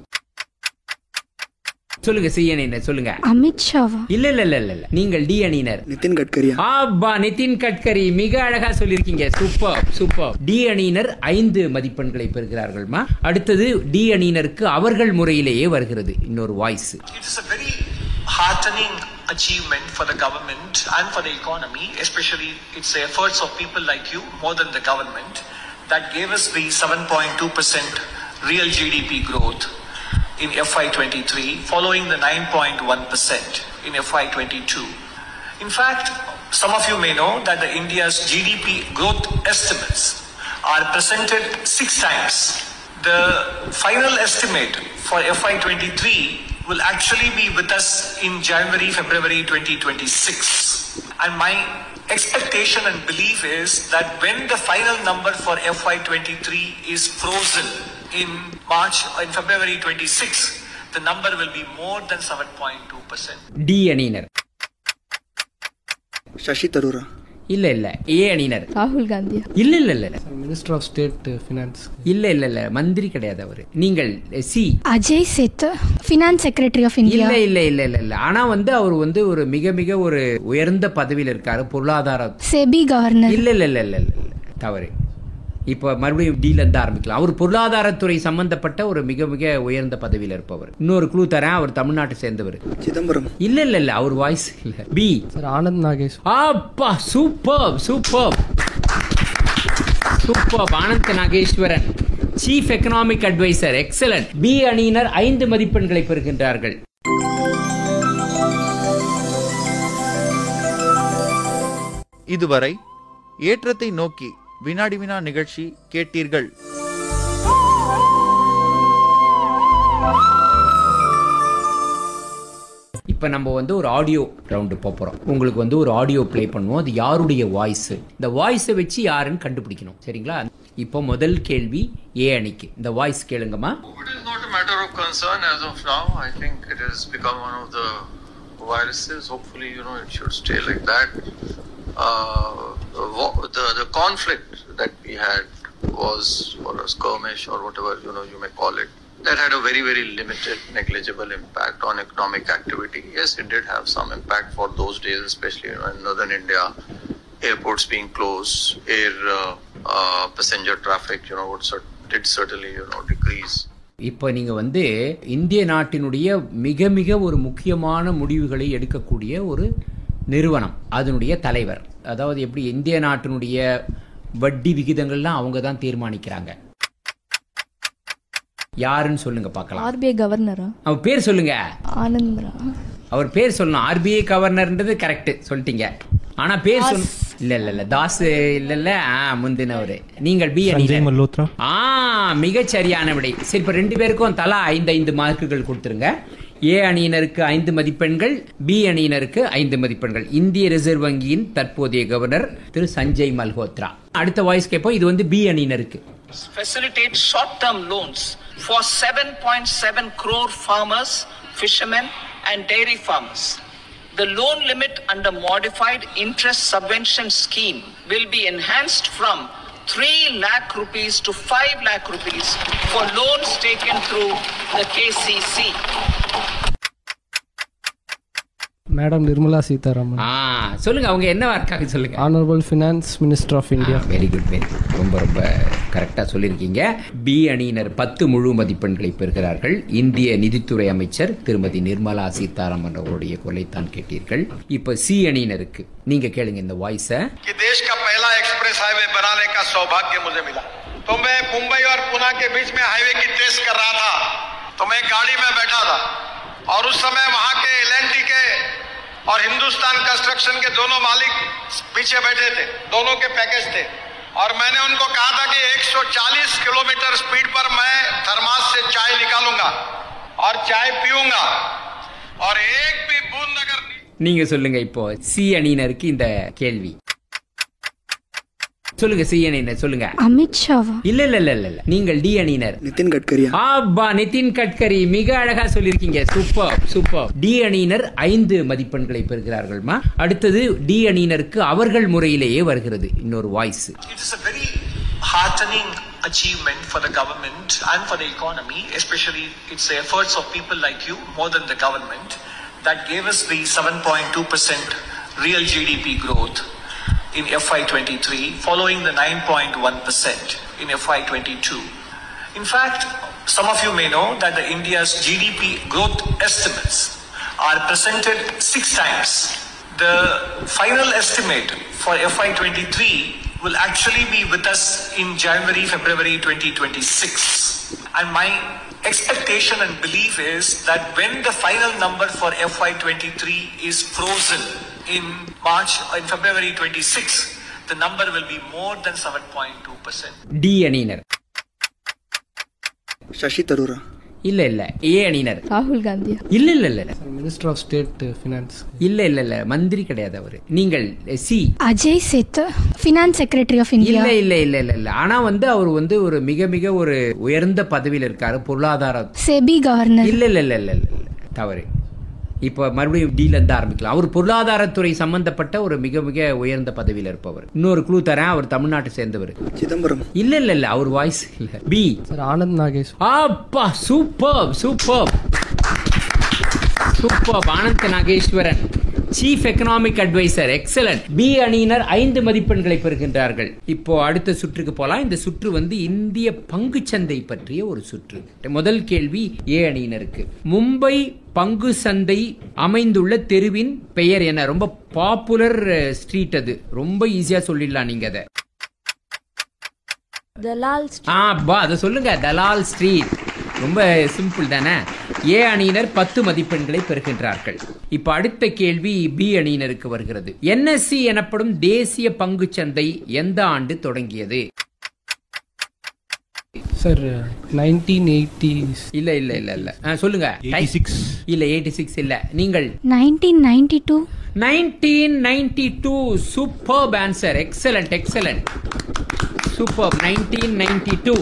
[SPEAKER 2] சொல்லுங்க சி அணியினர் சொல்லுங்க.
[SPEAKER 8] அமித்ஷாவா?
[SPEAKER 2] இல்ல இல்ல இல்ல இல்ல, நீங்கள் டி அணியினர்.
[SPEAKER 10] நிதின் கட்கரி.
[SPEAKER 2] நிதின் கட்கரி, மிக அழகா சொல்லிருக்கீங்க. Super super. டி அணியினர் 5 மதிப்பெண்களை பெறுகிறார்கள்மா. அடுத்தது டி அணியினருக்கு அவர்கள் முறையிலேயே வருகிறது இன்னொரு voice.
[SPEAKER 15] It is a very heartening achievement for the government and for the economy, especially it's the efforts of people like you more than the government that gave us the 7.2% real GDP growth in FY23 following the 9.1% in FY22. In fact, some of you may know that the India's GDP growth estimates are presented 6 times. The final estimate for FY23 will actually be with us in January-February 2026. And my expectation and belief is that when the final number for FY23 is frozen in March and February 26, the number will be more than 7.2%.
[SPEAKER 2] D அணியினர்.
[SPEAKER 10] சசி தரூரா.
[SPEAKER 2] இல்ல இல்ல, ஏ அணியினர்.
[SPEAKER 3] ராகுல் காந்தி.
[SPEAKER 2] இல்ல இல்ல இல்ல,
[SPEAKER 6] மினிஸ்டர் ஆஃப் ஸ்டேட் ஃபினான்ஸ்.
[SPEAKER 2] இல்ல இல்ல இல்ல, மந்திரி கிடையாது அவரு. நீங்கள் C
[SPEAKER 8] Ajay Seth, finance secretary of India.
[SPEAKER 2] இல்ல இல்ல இல்ல இல்ல இல்ல, ஆனா வந்து அவர் வந்து ஒரு மிக மிக ஒரு உயர்ந்த பதவியில் இருக்காரு. பொருளாதார
[SPEAKER 8] செபி கவர்னர்.
[SPEAKER 2] இல்ல இல்ல இல்ல இல்ல இல்ல, தவறு. இப்போ மறுபடியும் டீல இருந்து ஆரம்பிக்கலாம். அவர் பொருளாதாரத்துறை சம்பந்தப்பட்ட ஒரு மிக மிக உயர்ந்த பதவியில் இருப்பவர். இன்னொரு க்ளூ தரேன், அவர் தமிழ்நாட்டை சேர்ந்தவர்.
[SPEAKER 10] சிதம்பரம்.
[SPEAKER 2] இல்ல இல்ல இல்ல, அவர் வாய்ஸ் இல்ல. B
[SPEAKER 6] sir Anand Nagesh.
[SPEAKER 2] அப்பா super super super. Anand Nageswaran, chief economic adviser. Excellent. B அணியினர் 5 மதிப்பெண்களை பெறுகின்றார்கள்.
[SPEAKER 1] இதுவரை ஏற்றத்தை நோக்கி வினாடி வினா நிகழ்ச்சி கேட்டீர்கள்.
[SPEAKER 2] இப்போ நம்ம வந்து ஒரு ஆடியோ ரவுண்டு போகிறோம். உங்களுக்கு வந்து ஒரு ஆடியோ ப்ளே பண்ணுவோம். அது யாருடைய வாய்ஸ், இந்த வாய்ஸை வச்சு யாருன்னு கண்டுபிடிக்கணும். சரிங்களா? இப்போ முதல் கேள்வி ஏ அணிக்கு. இந்த வாய்ஸ் கேளுங்கம்மா.
[SPEAKER 12] It is not a matter of concern as of now. I think it has become one of the viruses. Hopefully, it should stay like that. The conflict that we had was, or a skirmish or whatever you may call it, that had a very, very limited, negligible impact on economic activity. Yes, it did have some impact for those days, especially in northern India, airports being closed, air passenger traffic, did certainly, decrease.
[SPEAKER 2] இப்போ நீங்க வந்து இந்திய நாட்டினுடைய மிக மிக ஒரு முக்கியமான முடிவுகளை எடுக்கக்கூடிய ஒரு நிறுவனம், அதனுடைய தலைவர். அதாவது எப்படி இந்திய நாட்டினுடைய வட்டி விகிதங்கள்லாம் அவங்க தான் தீர்மானிக்கிறாங்க. யாருன்னு சொல்லுங்க பார்க்கலாம்.
[SPEAKER 3] ஆர்பிஐ கவர்னரா?
[SPEAKER 2] அவர் பேர் சொல்லுங்க.
[SPEAKER 3] ஆனந்த்ரா.
[SPEAKER 2] அவர் பேர் சொல்லணும். ஆர்பிஐ கவர்னர்ன்றது கரெக்ட் சொல்லிட்டீங்க. ஆனா பேர் சொல்ல இல்ல தாஸ் இல்ல முந்தினவரு. நீங்கள் பி அணியினர். மிகச் சரியான விடை. சரி, இப்ப 2 பேருக்கும் தலா 5 மார்க்குகள் கொடுத்துருங்க. ஏ அணியினருக்கு 5 மதிப்பெண்கள், பி அணியினருக்கு 5 மதிப்பெண்கள். இந்திய ரிசர்வ் வங்கியின் தற்போதைய கவர்னர் திரு சஞ்சய் மல்ஹோத்ரா. அடுத்த வாய்ஸ் கேட்போம். இது வந்து பி அணியினருக்கு.
[SPEAKER 13] Facilitate short-term loans for 7.7 crore farmers, fishermen and dairy farmers. The loan limit under modified interest subvention scheme will be enhanced from 3 lakh rupees to 5 lakh rupees for loans taken through the KCC.
[SPEAKER 6] Madam Nirmala Sitharaman.
[SPEAKER 2] சொல்லுங்க, அவங்க என்ன இருக்காங்க சொல்லுங்க.
[SPEAKER 6] Honourable finance minister of India.
[SPEAKER 2] Very good, very good. ரொம்ப ரொம்ப கரெக்டா சொல்லியிருக்கீங்க. பி அணியினர் 10 முழு மதிப்பெண்களை பெறுகிறார்கள். இந்திய நிதித்துறை அமைச்சர் திருமதி நிர்மலா சீதாராமன் அவருடைய கொலைத்தான் கேட்டீர்கள். இப்ப சி அணியினருக்கு நீங்க கேளுங்க இந்த வாய்ஸ.
[SPEAKER 14] देश का पहला एक्सप्रेस हाईवे बनाने का सौभाग्य मुझे मिला, तो मैं मुंबई और पुणे के बीच में हाईवे की टेस्ट कर रहा था, तो मैं गाड़ी में बैठा था और उस समय वहां के एल&टी के और हिंदुस्तान कंस्ट्रक्शन के दोनों मालिक पीछे बैठे थे, दोनों के पैकेज थे, और मैंने उनको कहा था कि 140 किलोमीटर स्पीड पर मैं थर्मास से चाय निकालूंगा और चाय पीऊंगा और एक भी बूंद अगर
[SPEAKER 2] நீங்க சொல்லுங்க. இப்போ சி அணியினருக்கு இந்த கேள்வி. சொல்லுங்க சி அணியினர் சொல்லுங்க.
[SPEAKER 8] அமித்ஷாவா?
[SPEAKER 2] இல்ல இல்ல இல்ல இல்ல, நீங்கள் டி அணியினர்.
[SPEAKER 10] நிதின் கட்கரி.
[SPEAKER 2] நிதின் கட்கரி. மிக அழகா சொல்லிருக்கீங்க. Super super. டி அணியினர் 5 மதிப்பெண்களை பெறுகிறார்கள்மா. அடுத்தது டி அணியினருக்கு அவர்கள் முறையிலேயே வருகிறது இன்னொரு voice.
[SPEAKER 15] It is a very heartening achievement for the government and for the economy, especially it's the efforts of people like you more than the government that gave us the 7.2% real GDP growth in FY23, following the 9.1% in FY22. In fact, some of you may know that the India's GDP growth estimates are presented 6 times. The final estimate for FY23 will actually be with us in January, February 2026. And my expectation and belief is that when the final number for FY23 is frozen in March and February 26, the number will be more than 7.2%.
[SPEAKER 2] D அணியினர்.
[SPEAKER 10] சசி தரூரா.
[SPEAKER 2] இல்ல இல்ல, ஏ அணியினர்.
[SPEAKER 3] ராகுல் காந்தி.
[SPEAKER 2] இல்ல இல்ல இல்ல,
[SPEAKER 6] மினிஸ்டர் ஆஃப் ஸ்டேட் ஃபினான்ஸ்.
[SPEAKER 2] இல்ல இல்ல இல்ல, மந்திரி கிடையாது அவரு. நீங்கள் C
[SPEAKER 8] Ajay Seth, finance secretary of India.
[SPEAKER 2] இல்ல இல்ல இல்ல இல்ல இல்ல, ஆனா வந்து அவர் வந்து ஒரு மிக மிக ஒரு உயர்ந்த பதவியில் இருக்காரு. பொருளாதார
[SPEAKER 8] செபி கவர்னர்.
[SPEAKER 2] இல்ல இல்ல இல்ல இல்ல இல்ல, தவறு. இப்ப மறுபடியும் டீல இருந்து ஆரம்பிக்கலாம். அவர் பொருளாதாரத்துறை சம்பந்தப்பட்ட ஒரு மிக மிக உயர்ந்த பதவியில் இருப்பவர். இன்னொரு க்ளூ தரேன், அவர் தமிழ்நாட்டை சேர்ந்தவர்.
[SPEAKER 10] சிதம்பரம்.
[SPEAKER 2] இல்ல இல்ல இல்ல, அவர் வாய்ஸ் இல்ல. B
[SPEAKER 6] sir Anand Nagesh.
[SPEAKER 2] அப்பா super super super. Anand Nageswaran, chief economic adviser. Excellent. B அணியினர் 5 மதிப்பெண்களை பெறுகின்றார்கள். இப்போ அடுத்த சுற்றுக்கு போலாம். இந்த சுற்று வந்து இந்திய பங்குச்சந்தை பற்றிய ஒரு சுற்று. முதல் கேள்வி ஏ அணியினருக்கு. மும்பை பங்கு சந்தை அமைந்துள்ள தெருவின் பெயர் என்ன? ரொம்ப பாப்புலர் ஸ்ட்ரீட், அது ரொம்ப ஈஸியா சொல்லிடலாம் நீங்க அதை.
[SPEAKER 4] தலால்.
[SPEAKER 2] அதை சொல்லுங்க. தலால் ஸ்ட்ரீட். ரொம்ப சிம்பிள் தானே. ஏ அணியினர் 10 மதிப்பெண்களை பெறுகின்றார்கள். இப்ப அடுத்த கேள்வி பி அணியினருக்கு வருகிறது. என்எஸ்சி எனப்படும் தேசிய பங்கு சந்தை எந்த ஆண்டு தொடங்கியது?
[SPEAKER 6] சார் 1980.
[SPEAKER 2] இல்ல இல்ல இல்ல இல்ல, சொல்லுங்க. 86. இல்ல 86 இல்ல, நீங்கள்
[SPEAKER 8] 1992.
[SPEAKER 2] 1992. Super answer. Excellent excellent super. 1992.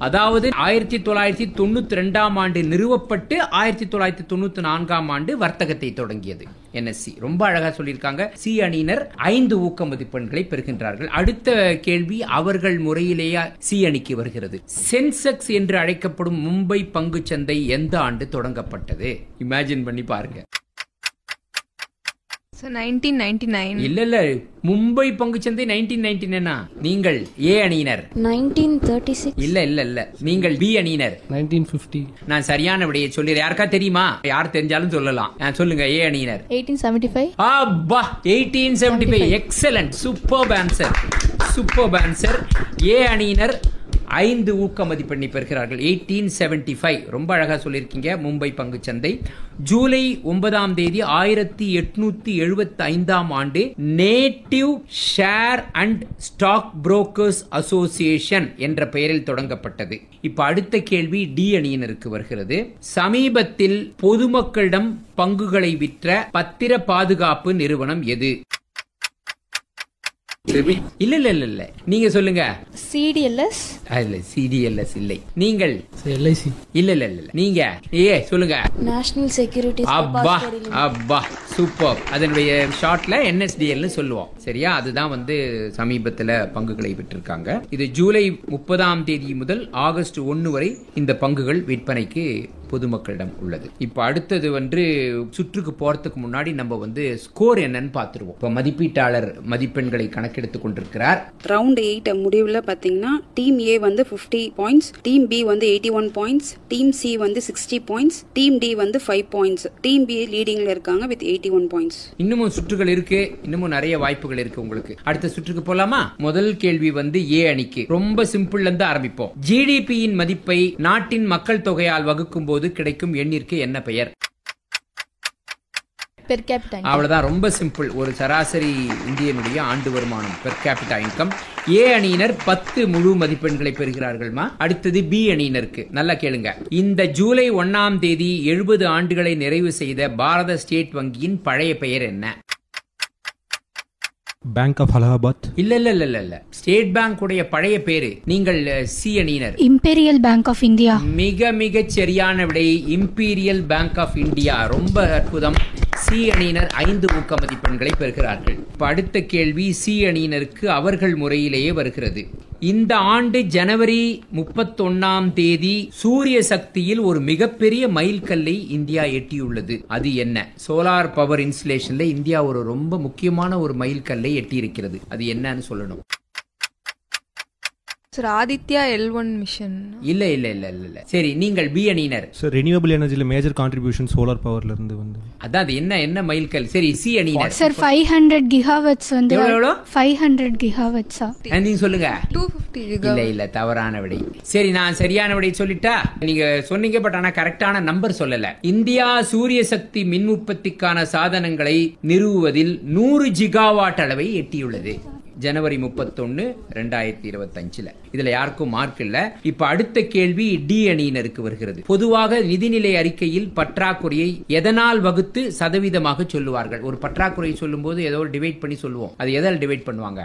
[SPEAKER 2] அதாவது 1992ஆம் ஆண்டு நிறுவப்பட்டு 1994ஆம் ஆண்டு வர்த்தகத்தை தொடங்கியது என்எஸ்சி. ரொம்ப அழகா சொல்லியிருக்காங்க. சி அணியினர் 5 ஊக்க மதிப்பெண்களை பெறுகின்றார்கள். அடுத்த கேள்வி அவர்கள் முறையிலேயே சி அணிக்கு வருகிறது. சென்செக்ஸ் என்று அழைக்கப்படும் மும்பை பங்கு சந்தை எந்த ஆண்டு தொடங்கப்பட்டது? இமேஜின் பண்ணி பாருங்க.
[SPEAKER 7] 1999.
[SPEAKER 2] இல்ல மும்பை பங்குச்சந்தை 1999. நீங்கள் ஏ அணியினர்.
[SPEAKER 4] 1936.
[SPEAKER 2] இல்ல நீங்கள் பி அணியினர்.
[SPEAKER 6] 1950.
[SPEAKER 2] நான் சரியான விடையை சொல்லிடுறேன். யாருக்கா தெரியுமா? யார் தெரிஞ்சாலும் சொல்லலாம். சொல்லுங்க ஏ அணியினர்.
[SPEAKER 3] 1875.
[SPEAKER 2] அப்பா 1875. எக்ஸலன்ட். Superb answer. ஏ அணியினர் 5 ஊக்க மதிப்பெண்ணை பெறுகிறார்கள். 1875. ரொம்ப அழகா சொல்லியிருக்கீங்க. மும்பை பங்குச்சந்தை ஜூலை 9ஆம் தேதி 1875ஆம் ஆண்டு native share and stock brokers association என்ற பெயரில் தொடங்கப்பட்டது. இப்ப அடுத்த கேள்வி டி அணியினருக்கு வருகிறது. சமீபத்தில் பொதுமக்களிடம் பங்குகளை விற்ற பத்திர பாதுகாப்பு நிறுவனம் எது? இல்ல நீங்க சொல்லுங்க.
[SPEAKER 3] CDLS.
[SPEAKER 2] இல்ல CDLS இல்லை. நீங்கள்
[SPEAKER 6] LIC.
[SPEAKER 2] இல்ல நீங்க சொல்லுங்க.
[SPEAKER 4] National security.
[SPEAKER 2] அப்பா சூப்பர். அதனுடைய ஷார்ட்ல NSDL சொல்லுவோம். சரியா? அதுதான் வந்து சமீபத்துல பங்குகளை விட்டிருக்காங்க. இது ஜூலை 30ஆம் தேதி முதல் ஆகஸ்ட் 1 வரை இந்த பங்குகள் விற்பனைக்கு பொதுமக்களிடம் உள்ளது. இப்ப அடுத்தது வந்து சுற்றுக்கு போறதுக்கு முன்னாடி நம்ம வந்து ஸ்கோர் என்னன்னு பாத்துருவோம். இப்ப மதிப்பீட்டாளர் மதிப்பெண்களை கணக்கெடுத்துக் கொண்டிருக்கிறார்.
[SPEAKER 11] ரவுண்ட் 8 முடிவுல பாத்தீங்கன்னா டீம் ஏ வந்து 50 பாயிண்ட்ஸ், டீம் பி வந்து 81 பாயிண்ட்ஸ், டீம் சி வந்து 60 பாயிண்ட்ஸ், டீம் டி வந்து 5 பாயிண்ட்ஸ், டீம் பி லீடிங்ல இருக்காங்க வித் 81 பாயிண்ட்ஸ்.
[SPEAKER 2] இன்னமும் சுற்றுகள் இருக்கு. இன்னமும் நிறைய வாய்ப்புகள் இருக்கு உங்களுக்கு. அடுத்த சுற்றுக்கு போலாமா? முதல் கேள்வி வந்து ஏ அணிக்கு. ரொம்ப சிம்பிள்ல இருந்து ஆரம்பிப்போம். ஜிடிபியின் மதிப்பை நாட்டின் மக்கள் தொகையால் வகுக்கும் போது கிடைக்கும் எண்ணிற்கு என்ன பெயர்?
[SPEAKER 3] Per capita.
[SPEAKER 2] அவ்வளவுதான். ரொம்ப சிம்பிள். ஒரு சராசரி இந்தியனுடைய ஆண்டு வருமானம் பெர் கேபிட்டா இன்கம். ஏ அணியினர் 10 முழு மதிப்பெண்களை பெறுகிறார்கள்மா. அடுத்தது பி அணியினருக்கு. நல்லா கேளுங்க. இந்த ஜூலை 1ஆம் தேதி 70 ஆண்டுகளை நிறைவு செய்த பாரத ஸ்டேட் வங்கியின் பழைய பெயர் என்ன?
[SPEAKER 5] Bank of Allahabad.
[SPEAKER 2] இல்ல ஸ்டேட் பேங்க் உடைய பழைய பேரு. நீங்கள் சி அணியினர்.
[SPEAKER 8] Imperial bank of India.
[SPEAKER 2] மிக சரியான விடை. Imperial bank of India. ரொம்ப அற்புதம். சி அணியினர் 5 ஊக்க மதிப்பெண்களை பெறுகிறார்கள். இப்ப அடுத்த கேள்வி சி அணியினருக்கு அவர்கள் முறையிலேயே வருகிறது. இந்த ஆண்டு ஜனவரி 31ஆம் தேதி சூரிய சக்தியில் ஒரு மிகப்பெரிய மைல்கல்லை இந்தியா எட்டியுள்ளது. அது என்ன? சோலார் பவர் இன்ஸ்டலேஷன்ல இந்தியா ஒரு ரொம்ப முக்கியமான ஒரு மைல்கல்லை எட்டி இருக்கிறது. அது என்னன்னு சொல்லணும்.
[SPEAKER 7] Sir Aditya L1 mission.
[SPEAKER 2] இல்ல சரி நீங்கள் பி அணியினர்.
[SPEAKER 5] சார் ரெனியூவபிள் எனர்ஜில மேஜர் கான்ட்ரிபியூஷன் சோலார் பவர்ல இருந்து வந்து.
[SPEAKER 2] அதான் அது என்ன மைல்கல்? சரி சி அணியினர்.
[SPEAKER 8] சார் 500 கிகாவாட்ஸ் வந்து.
[SPEAKER 2] எவ்வளவு?
[SPEAKER 8] 500 கிகாவாட்ஸா?
[SPEAKER 2] நீங்க சொல்லுங்க.
[SPEAKER 7] 250.
[SPEAKER 2] இல்ல தவறான விடை. சரி நான் சரியான விடை சொல்லிட்டா? நீங்க சொன்னீங்க பட் ஆனா கரெக்டான நம்பர் சொல்லல. இந்தியா சூரிய சக்தி மின் உற்பத்திக்கான சாதனங்களை நிறுவுவதில் 100 ஜிகாவாட் அளவை எட்டியுள்ளது. ஜனவரி 31, 2025. இதுல யாருக்கும் மார்க் இல்ல. இப்ப அடுத்த கேள்வி டி அணியினருக்கு வருகிறது. பொதுவாக நிதிநிலை அறிக்கையில் பற்றாக்குறையை எதனால் வகுத்து சதவீதமாக சொல்லுவார்கள்? ஒரு பற்றாக்குறையை சொல்லும் போது ஏதோ டிவைட் பண்ணி சொல்லுவோம். அது எதால் டிவைட் பண்ணுவாங்க?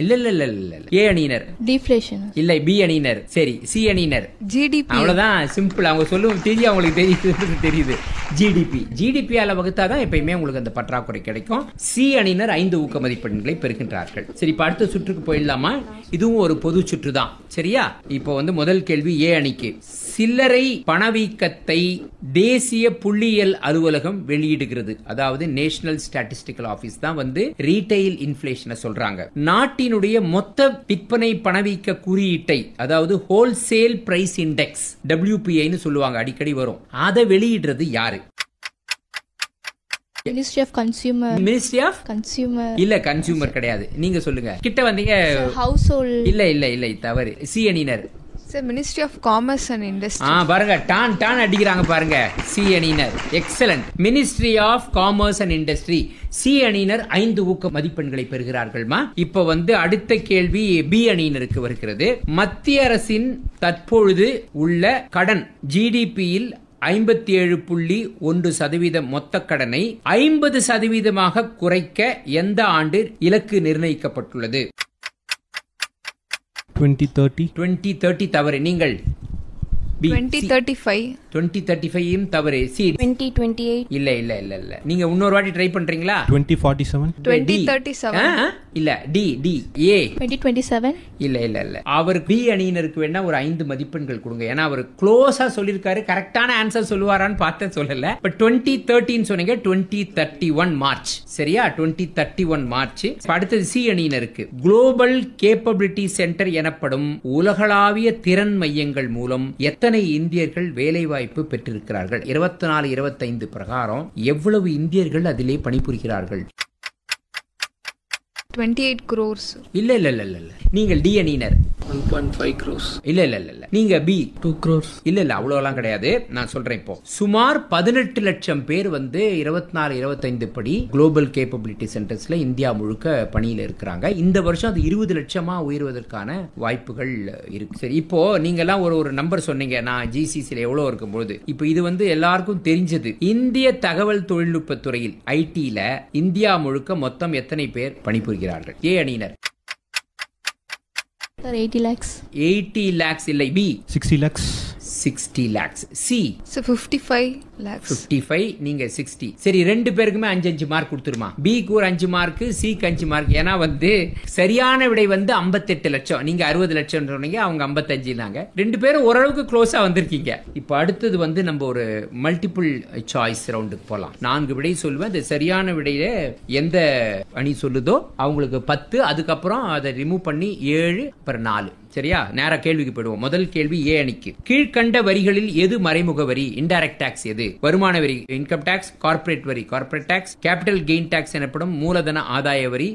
[SPEAKER 2] இல்ல ஏ அணியினர்.
[SPEAKER 3] டிஃப்ளேஷன்.
[SPEAKER 2] இல்ல பி அணியினர். சரி சி அணியினர்.
[SPEAKER 7] ஜிடிபி.
[SPEAKER 2] அவ்வளவுதான். சிம்பிள். அவங்க சொல்லுவோம் தெரியும். அவங்களுக்கு தெரியுது. ஜிடிபியால வகுத்தாதான் எப்பயுமே உங்களுக்கு அந்த பற்றாக்குறை கிடைக்கும். சி அணியினர் 5 ஊக்க மதிப்பெண்களை பெறுகின்றார்கள். சரி இப்ப அடுத்த சுற்றுக்கு போயிடலாமா? இதுவும் ஒரு பொது சுற்று தான். சரியா? இப்போ வந்து முதல் கேள்வி ஏ அணிக்கு. சில்லறை பணவீக்கத்தை தேசிய புள்ளியியல் அலுவலகம் வெளியிடுகிறது. அதாவது நேஷனல் ஸ்டாட்டிஸ்டிக்கல் ஆபீஸ் தான் வந்து ரீட்டைல் இன்ஃப்ளேஷனை சொல்றாங்க. நாட்டினுடைய மொத்த விற்பனை பணவீக்க குறியீட்டை, அதாவது ஹோல்சேல் பிரைஸ் இண்டெக்ஸ், WPI சொல்லுவாங்க, அடிக்கடி வரும். அதை வெளியிடுறது யாரு?
[SPEAKER 3] Ministry of consumer.
[SPEAKER 2] Ministry of
[SPEAKER 3] consumer.
[SPEAKER 2] இல்ல கன்சியூமர் கிடையாது. நீங்க சொல்லுங்க. கிட்ட வந்தீங்க.
[SPEAKER 3] Household.
[SPEAKER 2] இல்ல தவறு. சி அணியினர்.
[SPEAKER 7] Sir ministry of commerce and industry.
[SPEAKER 2] பாருங்க டான் அடிக்கிறாங்க பாருங்க. சி அணியினர். Excellent. Ministry of commerce and industry. C அணியினர் 5 ஊக்க மதிப்பெண்களை பெறுகிறார்கள்மா. இப்ப வந்து அடுத்த கேள்வி பி அணியினருக்கு வருகிறது. மத்திய அரசின் தற்பொழுது உள்ள கடன் ஜிடிபியில் 57.1% மொத்த கடனை 50% குறைக்க எந்த ஆண்டு இலக்கு நிர்ணயிக்கப்பட்டுள்ளது?
[SPEAKER 5] 2030.
[SPEAKER 2] 2030 தவறு. நீங்கள்
[SPEAKER 7] 2035.
[SPEAKER 2] 2035 தவறு. சி
[SPEAKER 4] 2028.
[SPEAKER 2] இல்ல இல்ல இல்ல இல்ல, நீங்க இன்னொரு வாட்டி ட்ரை பண்றீங்களா?
[SPEAKER 5] 2047.
[SPEAKER 7] 2037.
[SPEAKER 2] இல்ல டி டி ஏ
[SPEAKER 3] 2027.
[SPEAKER 2] இல்ல இல்ல இல்ல, அவர் பி அணியினருக்கு வேணா ஒரு 5 மதிப்பெண்கள் கொடுங்க. ஏன்னா அவர் க்ளோஸா சொல்லிருக்காரு. கரெக்டான ஆன்சர் சொல்லுவாரான்னு பார்த்தேன், சொல்லல. பட் 2013 சொன்னீங்க, 2031 மார்ச். சரியா? 2031 மார்ச். அடுத்தது சி அணியினருக்கு குளோபல் கேப்பபிலிட்டி சென்டர் எனப்படும் உலகளாவிய திறன் மையங்கள் மூலம் எத்தனை இந்தியர்கள் வேலைவாய்ப்பு பெற்றிருக்கிறார்கள்? 24-25 பிரகாரம் எவ்வளவு இந்தியர்கள் அதிலே பணிபுரிகிறார்கள்?
[SPEAKER 7] 28 crores.
[SPEAKER 2] இல்ல இல்ல இல்ல இல்ல, நீங்கள் டி அணியினர்
[SPEAKER 6] 1.5 crores.
[SPEAKER 2] இல்ல இல்ல இல்ல, நீங்க பி
[SPEAKER 6] 2 crores.
[SPEAKER 2] இல்ல இல்ல, அவ்வளவுலாம் கிடையாது. நான் சொல்றேன். இப்போ சுமார் 18 லட்சம் பேர் வந்து 24-25 படி குளோபல் கேப்பபிலிட்டி சென்டர்ஸ்ல இந்தியா முழுக்க பணியில இருக்கிறாங்க. இந்த வருஷம் அது 20 லட்சமா உயர்வதற்கான வாய்ப்புகள் இருக்கு. சரி, இப்போ நீங்க எல்லாம் ஒரு நம்பர் சொன்னீங்க, நான் ஜிசிசில எவ்வளவு இருக்கும்போது. இப்போ இது வந்து எல்லாருக்கும் தெரிஞ்சது. இந்திய தகவல் தொழில்நுட்ப துறையில் ஐடில இந்தியா முழுக்க மொத்தம் எத்தனை பேர் பணிபுரிகிறார்கள்? ஏ அணியினர்
[SPEAKER 3] 80 lakhs.
[SPEAKER 2] 80 lakhs இல்லை. B
[SPEAKER 5] 60 lakhs.
[SPEAKER 2] 60 lakhs. C
[SPEAKER 7] 55 lakhs.
[SPEAKER 2] 55, நீங்க 60. சரி, ரெண்டு பேருக்குமே 5 மார்க் கொடுத்துருமா? பிக்கு ஒரு 5 மார்க், சிக்கு 5 மார்க். ஏன்னா வந்து சரியான விடை வந்து 58 லட்சம். நீங்க 60 லட்சம் சொன்னீங்க, அவங்க 55. ரெண்டு பேரும் ஓரளவுக்கு க்ளோஸா வந்திருக்கீங்க. இப்போ அடுத்தது வந்து நம்ம ஒரு மல்டிபிள் சாய்ஸ் ரவுண்டுக்கு போலாம். 4 விடை சொல்லுவேன். இந்த சரியான விடையில எந்த அணி சொல்லுதோ அவங்களுக்கு 10, அதுக்கப்புறம் அதை ரிமூவ் பண்ணி 7, அப்புறம் 4. சரியா? நேரா கேள்விக்கு போயிடுவோம். முதல் கேள்வி ஏ அணிக்கு. கீழ்கண்ட வரிகளில் எது மறைமுக வரி? இன்டைரக்ட் டாக்ஸ் எது? வருமான வரி, இன்கம் டாக்ஸ். கார்ப்பரேட் வரி, corporate tax. Capital gain tax எனப்படும் மூலதன ஆதாய வரி.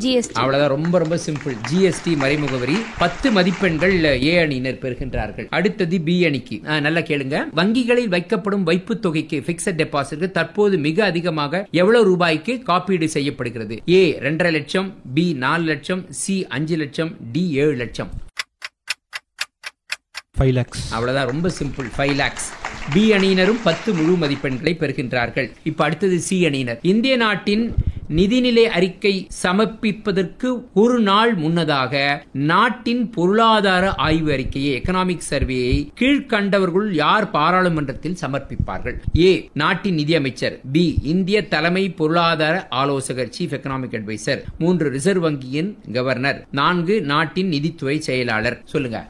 [SPEAKER 4] GST.
[SPEAKER 2] அவ்வளவுதான், ரொம்ப ரொம்ப சிம்பிள். ஜிஎஸ்டி மறைமுக வரி. 10 மதிப்பெண்கள் ஏ அணியினர் பெறுகின்றார்கள். அடுத்தது பி அணிக்கு. நல்லா கேளுங்க. வங்கிகளில் வைக்கப்படும் வைப்பு தொகைக்கு, பிக்ஸட் டெபாசிட் தற்போது மிக அதிகமாக எவ்வளவு ரூபாய்க்கு காப்பீடு செய்யப்படுகிறது? ஏ 2.5 லட்சம், பி 4 லட்சம், சி 5 லட்சம், டி 7 லட்சம்.
[SPEAKER 5] 5 lakhs.
[SPEAKER 2] அவ்வளவுதான், ரொம்ப சிம்பிள். 5 lakhs. பி அணியினரும் 10 முழு மதிப்பெண்களை பெறுகின்றார்கள். இப்ப அடுத்தது சி அணியினர். இந்திய நாட்டின் நிதிநிலை அறிக்கை சமர்ப்பிப்பதற்கு ஒரு நாள் முன்னதாக நாட்டின் பொருளாதார ஆய்வு அறிக்கையை, எக்கனாமிக் சர்வேயை கீழ்கண்டவர்கள் யார் பாராளுமன்றத்தில் சமர்ப்பிப்பார்கள்? ஏ நாட்டின் நிதியமைச்சர், பி இந்திய தலைமை பொருளாதார ஆலோசகர், சீஃப் எக்கனாமிக் அட்வைசர், 3 ரிசர்வ் வங்கியின் கவர்னர், 4 நாட்டின் நிதித்துறை செயலாளர். சொல்லுங்க.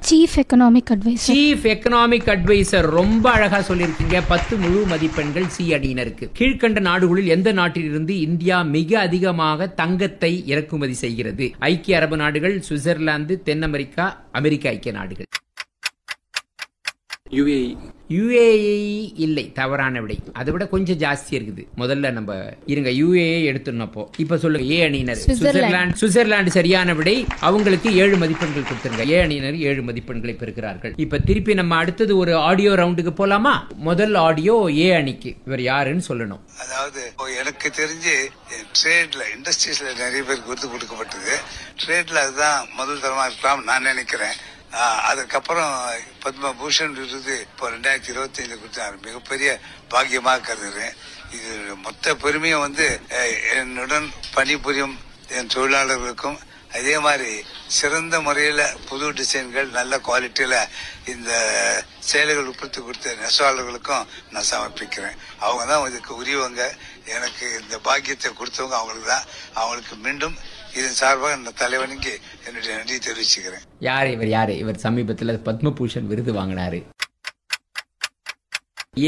[SPEAKER 8] Chief economic adviser.
[SPEAKER 2] Chief economic adviser. ரொம்ப அழகா சொல்லியிருக்கீங்க. 10 முழு மதிப்பெண்கள் சி அணியினருக்கு. கீழ்கண்ட நாடுகளில் எந்த நாட்டிலிருந்து இந்தியா மிக அதிகமாக தங்கத்தை இறக்குமதி செய்கிறது? ஐக்கிய அரபு நாடுகள், சுவிட்சர்லாந்து, தென் அமெரிக்கா, அமெரிக்க ஐக்கிய நாடுகள். யுஏஇ இல்லை, தவறான விடை. அதை விட கொஞ்சம் ஜாஸ்தி இருக்குது. முதல்ல நம்ம இருங்க, யுஏஇ எடுத்துனப்போ. இப்ப சொல்லுங்க. ஏ அணியினர் சுவிட்சர்லாந்து சரியான விடை. அவங்களுக்கு 7 மதிப்பெண்கள் கொடுத்துருங்க. ஏ அணியினர் 7 மதிப்பெண்களை பெறுகிறார்கள். இப்ப திருப்பி நம்ம அடுத்தது ஒரு ஆடியோ ரவுண்டுக்கு போலாமா? முதல் ஆடியோ ஏ அணிக்கு. இவர் யாருன்னு சொல்லணும்.
[SPEAKER 16] அதாவது எனக்கு தெரிஞ்சு ட்ரேட்ல, இண்டஸ்ட்ரீஸ்ல நிறைய பேருக்கு விருது கொடுக்கப்பட்டது. ட்ரேட்ல அதுதான் முதல் தரமா இருக்கலாம் நான் நினைக்கிறேன். அதுக்கப்புறம் பத்மபூஷன் விருது இப்போ 2025 கொடுத்தாரு. மிகப்பெரிய பாக்கியமாக கருதுகிறேன். இது மொத்த பெருமையும் வந்து என்னுடன் பணிபுரியும் என் தொழிலாளர்களுக்கும், அதே மாதிரி சிறந்த முறையில் புது டிசைன்கள் நல்ல குவாலிட்டியில் இந்த சேலைகள் உற்பத்தி கொடுத்த நெசவாளர்களுக்கும் நான் சமர்ப்பிக்கிறேன். அவங்க தான் இதுக்கு உரியவங்க. எனக்கு இந்த பாக்கியத்தை கொடுத்தவங்க அவங்களுக்கு தான். அவங்களுக்கு மீண்டும் இதன் சார்பாக இந்த தலைவனுக்கு என்னுடைய நன்றி தெரிவிச்சுக்கிறேன்.
[SPEAKER 2] யார் இவர்? யாரு இவர்? சமீபத்தில் பத்மபூஷன் விருது வாங்கினாரு.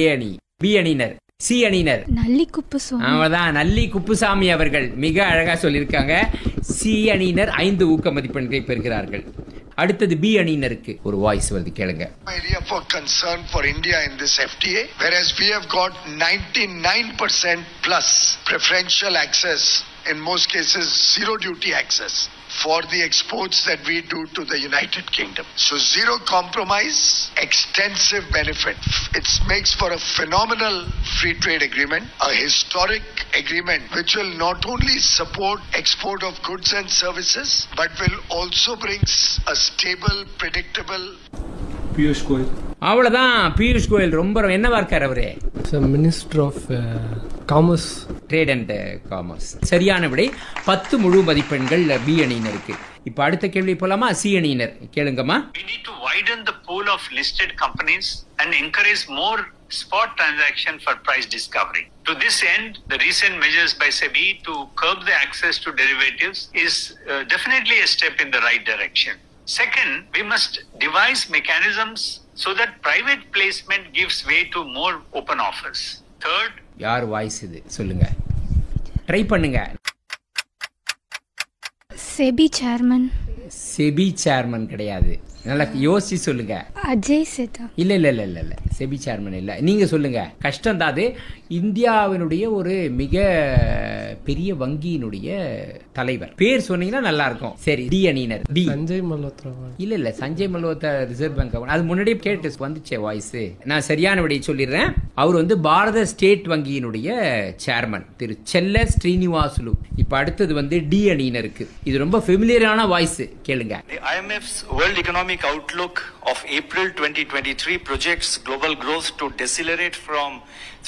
[SPEAKER 2] ஏ அணி. பி அணியினர். சி அணியினர்
[SPEAKER 8] நல்லி குப்புசாமி.
[SPEAKER 2] அவதான் நல்லி குப்புசாமி அவர்கள் மிக அழகா சொல்லியிருக்காங்க. சி அணியினர் 5 ஊக்க மதிப்பெண்களை பெறுகிறார்கள். அடுத்தது பி அணியினருக்கு ஒரு வாய்ஸ் வருது, கேளுங்க.
[SPEAKER 14] Area for concern for India in this FTA, whereas we have got 99% plus preferential access, in most cases zero duty access for the exports that we do to the United Kingdom. So zero compromise, extensive benefit. It makes for a phenomenal free trade agreement, a historic agreement which will not only support export of goods and services but will also bring a stable, predictable.
[SPEAKER 5] Piyush Goyal.
[SPEAKER 2] அவ்வளவுதான். பியூஷ் கோயல் ரொம்ப என்னவா இருக்காரு அவரு?
[SPEAKER 6] Minister of commerce,
[SPEAKER 2] trade and commerce. சரியான விடை. 10 முழு மதிப்பெண்கள் பி அணியினருக்கு. இப்ப அடுத்த கேள்வி போலாமா? சி அணியினர் கேளுங்கம்மா.
[SPEAKER 17] We need to widen the pool of listed companies and encourage more spot transaction for price discovery. To this end, the recent measures by SEBI to curb the access to derivatives is definitely a step in the right direction. Second, we must devise mechanisms so that private placement gives way to more open offers. Third,
[SPEAKER 2] யார் வாய்ஸ் இது சொல்லுங்க, ட்ரை பண்ணுங்க.
[SPEAKER 8] SEBI chairman.
[SPEAKER 2] செபி சேர்மன் கிடையாது, நல்லா யோசிச்சு சொல்லுங்க.
[SPEAKER 8] அஜய் சேதா.
[SPEAKER 2] இல்ல இல்ல இல்ல இல்ல இல்ல செபி சேர்மன் இல்ல. நீங்க சொல்லுங்க, கஷ்டம் தான் அது. இந்தியாவினுடைய ஒரு மிக பெரிய வங்கியினுடைய தலைவர் பேர் சொன்னீங்கன்னா நல்லா இருக்கும். சரி, டி அணியினர். டி
[SPEAKER 6] சஞ்சய் மல்ஹோத்ரா.
[SPEAKER 2] இல்ல இல்ல சஞ்சய் மல்ஹோத்ரா ரிசர்வ் பேங்க். அது முன்னாடியே கேட்டு வந்துச்சே வாய்ஸ். நான் சரியான விடையை சொல்லிடுறேன். அவர் வந்து பாரத ஸ்டேட் வங்கியினுடைய சேர்மன் திரு செல்ல ஸ்ரீனிவாசுலு. இப்ப அடுத்தது வந்து டி அணியினருக்கு. இது ரொம்ப ஃபெமிலியரான வாய்ஸ், கேளுங்க.
[SPEAKER 18] The IMF's World Economic Outlook of April 2023 projects global growth to decelerate from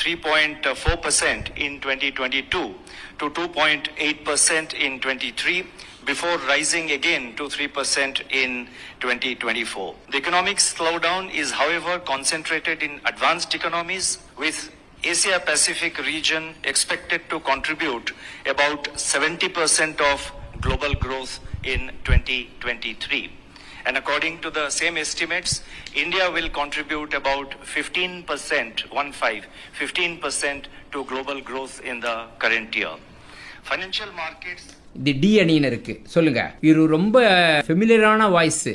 [SPEAKER 18] 3.4% in 2022 to 2.8% in 23 before rising again to 3% in 2024. The economic slowdown is, however, concentrated in advanced economies, with Asia Pacific region expected to contribute about 70% of global growth in 2023. And according to the same estimates, India will contribute about 15% to global growth in the current year. Financial markets.
[SPEAKER 2] இது டி அணியினருக்கு சொல்லுங்க. இது ரொம்ப ஃபெமிலியரான வாய்ஸ்.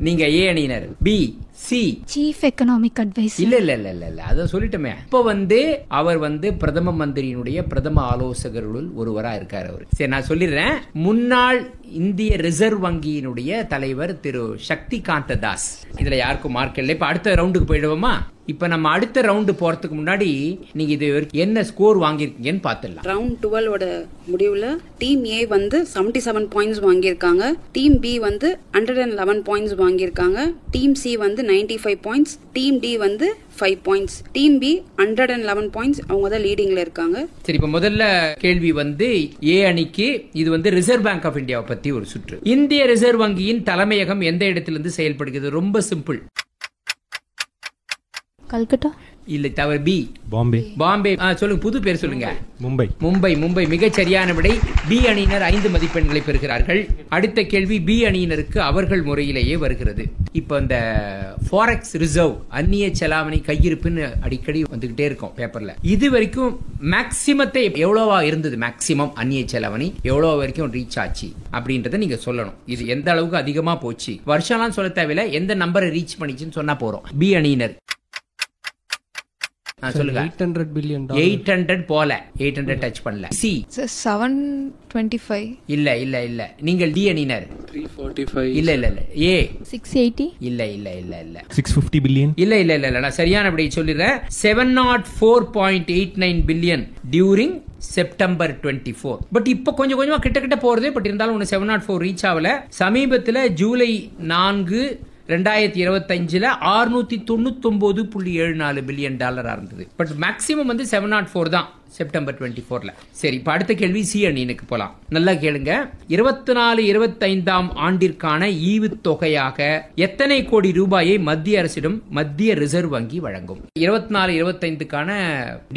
[SPEAKER 2] நீங்க ஏ அணியினர். B, C
[SPEAKER 8] chief economic adviser.
[SPEAKER 2] இல்ல இல்ல இல்ல இல்ல இல்ல அத சொல்லிட்டோமே. இப்ப வந்து அவர் வந்து பிரதம மந்திரியினுடைய பிரதம ஆலோசகர்களுள் ஒருவரா இருக்காரு அவரு. சரி, நான் சொல்லிடுறேன். முன்னாள் இந்திய ரிசர்வ் வங்கியினுடைய தலைவர் திரு சக்தி காந்த தாஸ். இதுல யாருக்கும் மார்க் இல்லை. இப்ப அடுத்த ரவுண்டுக்கு போயிடுவோமா? இப்ப நம்ம அடுத்த ரவுண்டு போறதுக்கு முன்னாடி நீங்க இது என்ன ஸ்கோர் வாங்கிருக்கீங்கன்னு பாத்துடலாம்.
[SPEAKER 11] ரவுண்ட் 12 ஓட முடிவுல டீம் ஏ வந்து 77 பாயிண்ட்ஸ் வாங்கியிருக்காங்க, டீம் பி வந்து 111 பாயிண்ட்ஸ் வாங்கியிருக்காங்க, டீம் சி வந்து 95 பாயிண்ட்ஸ், டீம் டி வந்து 5 பாயிண்ட்ஸ், டீம் பி 111 பாயிண்ட்ஸ். அவங்க தான் லீடிங்ல இருக்காங்க.
[SPEAKER 2] சரி, இப்ப முதல்ல கேள்வி வந்து ஏ அணிக்கு. இது வந்து ரிசர்வ் பேங்க் ஆஃப் இந்தியாவை பத்தி ஒரு சுற்று. இந்திய ரிசர்வ் வங்கியின் தலைமையகம் எந்த இடத்திலிருந்து செயல்படுகிறது? ரொம்ப சிம்பிள்.
[SPEAKER 3] கல்கட்டா.
[SPEAKER 2] இல்ல, தவறு. பி,
[SPEAKER 5] பாம்பே.
[SPEAKER 2] பாம்பே. சொல்லுங்க, புது பேர் சொல்லுங்க.
[SPEAKER 5] மும்பை.
[SPEAKER 2] மும்பை. மும்பை மிகச் சரியான விடை. பி அணியினர் 5 மதிப்பெண்களை பெறுகிறார்கள். அடுத்த கேள்வி பி அணியினருக்கு அவர்கள் முறையிலேயே வருகிறது. இப்ப இந்த ஃபாரெக்ஸ் ரிசர்வ், அந்நிய செலாவணி கையிருப்புன்னு அடிக்கடி வந்துகிட்டே இருக்கும் பேப்பர்ல. இது வரைக்கும் மேக்சிமத்தை எவ்வளவா இருந்தது? மேக்சிமம் அந்நிய செலாவணி எவ்வளவு வரைக்கும் ரீச் ஆச்சு அப்படின்றத நீங்க சொல்லணும். இது எந்த அளவுக்கு அதிகமா போச்சு, வருஷம்லாம் சொல்ல தேவையில்ல, எந்த நம்பரை ரீச் பண்ணிச்சுன்னு சொன்னா போறோம். பி அணியினர் சொல்லுங்க.
[SPEAKER 6] 800 பில்லியன்.
[SPEAKER 2] 800 போல, 800 டச் பண்ணல. சி
[SPEAKER 7] 725.
[SPEAKER 2] இல்ல இல்ல இல்ல. நீங்கள் டி அணியினர்.
[SPEAKER 9] 345.
[SPEAKER 2] இல்ல இல்ல இல்ல. ஏ
[SPEAKER 3] 680.
[SPEAKER 2] இல்ல இல்ல இல்ல இல்ல.
[SPEAKER 5] 650 பில்லியன்.
[SPEAKER 2] இல்ல இல்ல இல்ல. நான் சரியான விடை சொல்லிடுறேன். 704.89 பில்லியன் டியூரிங் செப்டம்பர் 24. பட் இப்ப கொஞ்சம் கொஞ்சமா கிட்ட போறது. பட் இருந்தாலும் 704 ரீச் ஆகல. சமீபத்தில் ஜூலை 4 2025 $699.74 பில்லியன் இருந்தது. பட் மேக்ஸிமம் வந்து 704 தான் செப்டம்பர் 24ல. சரி, இப்ப அடுத்த கேள்வி சி அணியினுக்கு போலாம். நல்லா கேளுங்க. 24-25 ஆண்டிற்கான ஈவுத்தொகையாக எத்தனை கோடி ரூபாயை மத்திய அரசிடம் மத்திய ரிசர்வ் வங்கி வழங்கும்? 24-25க்கான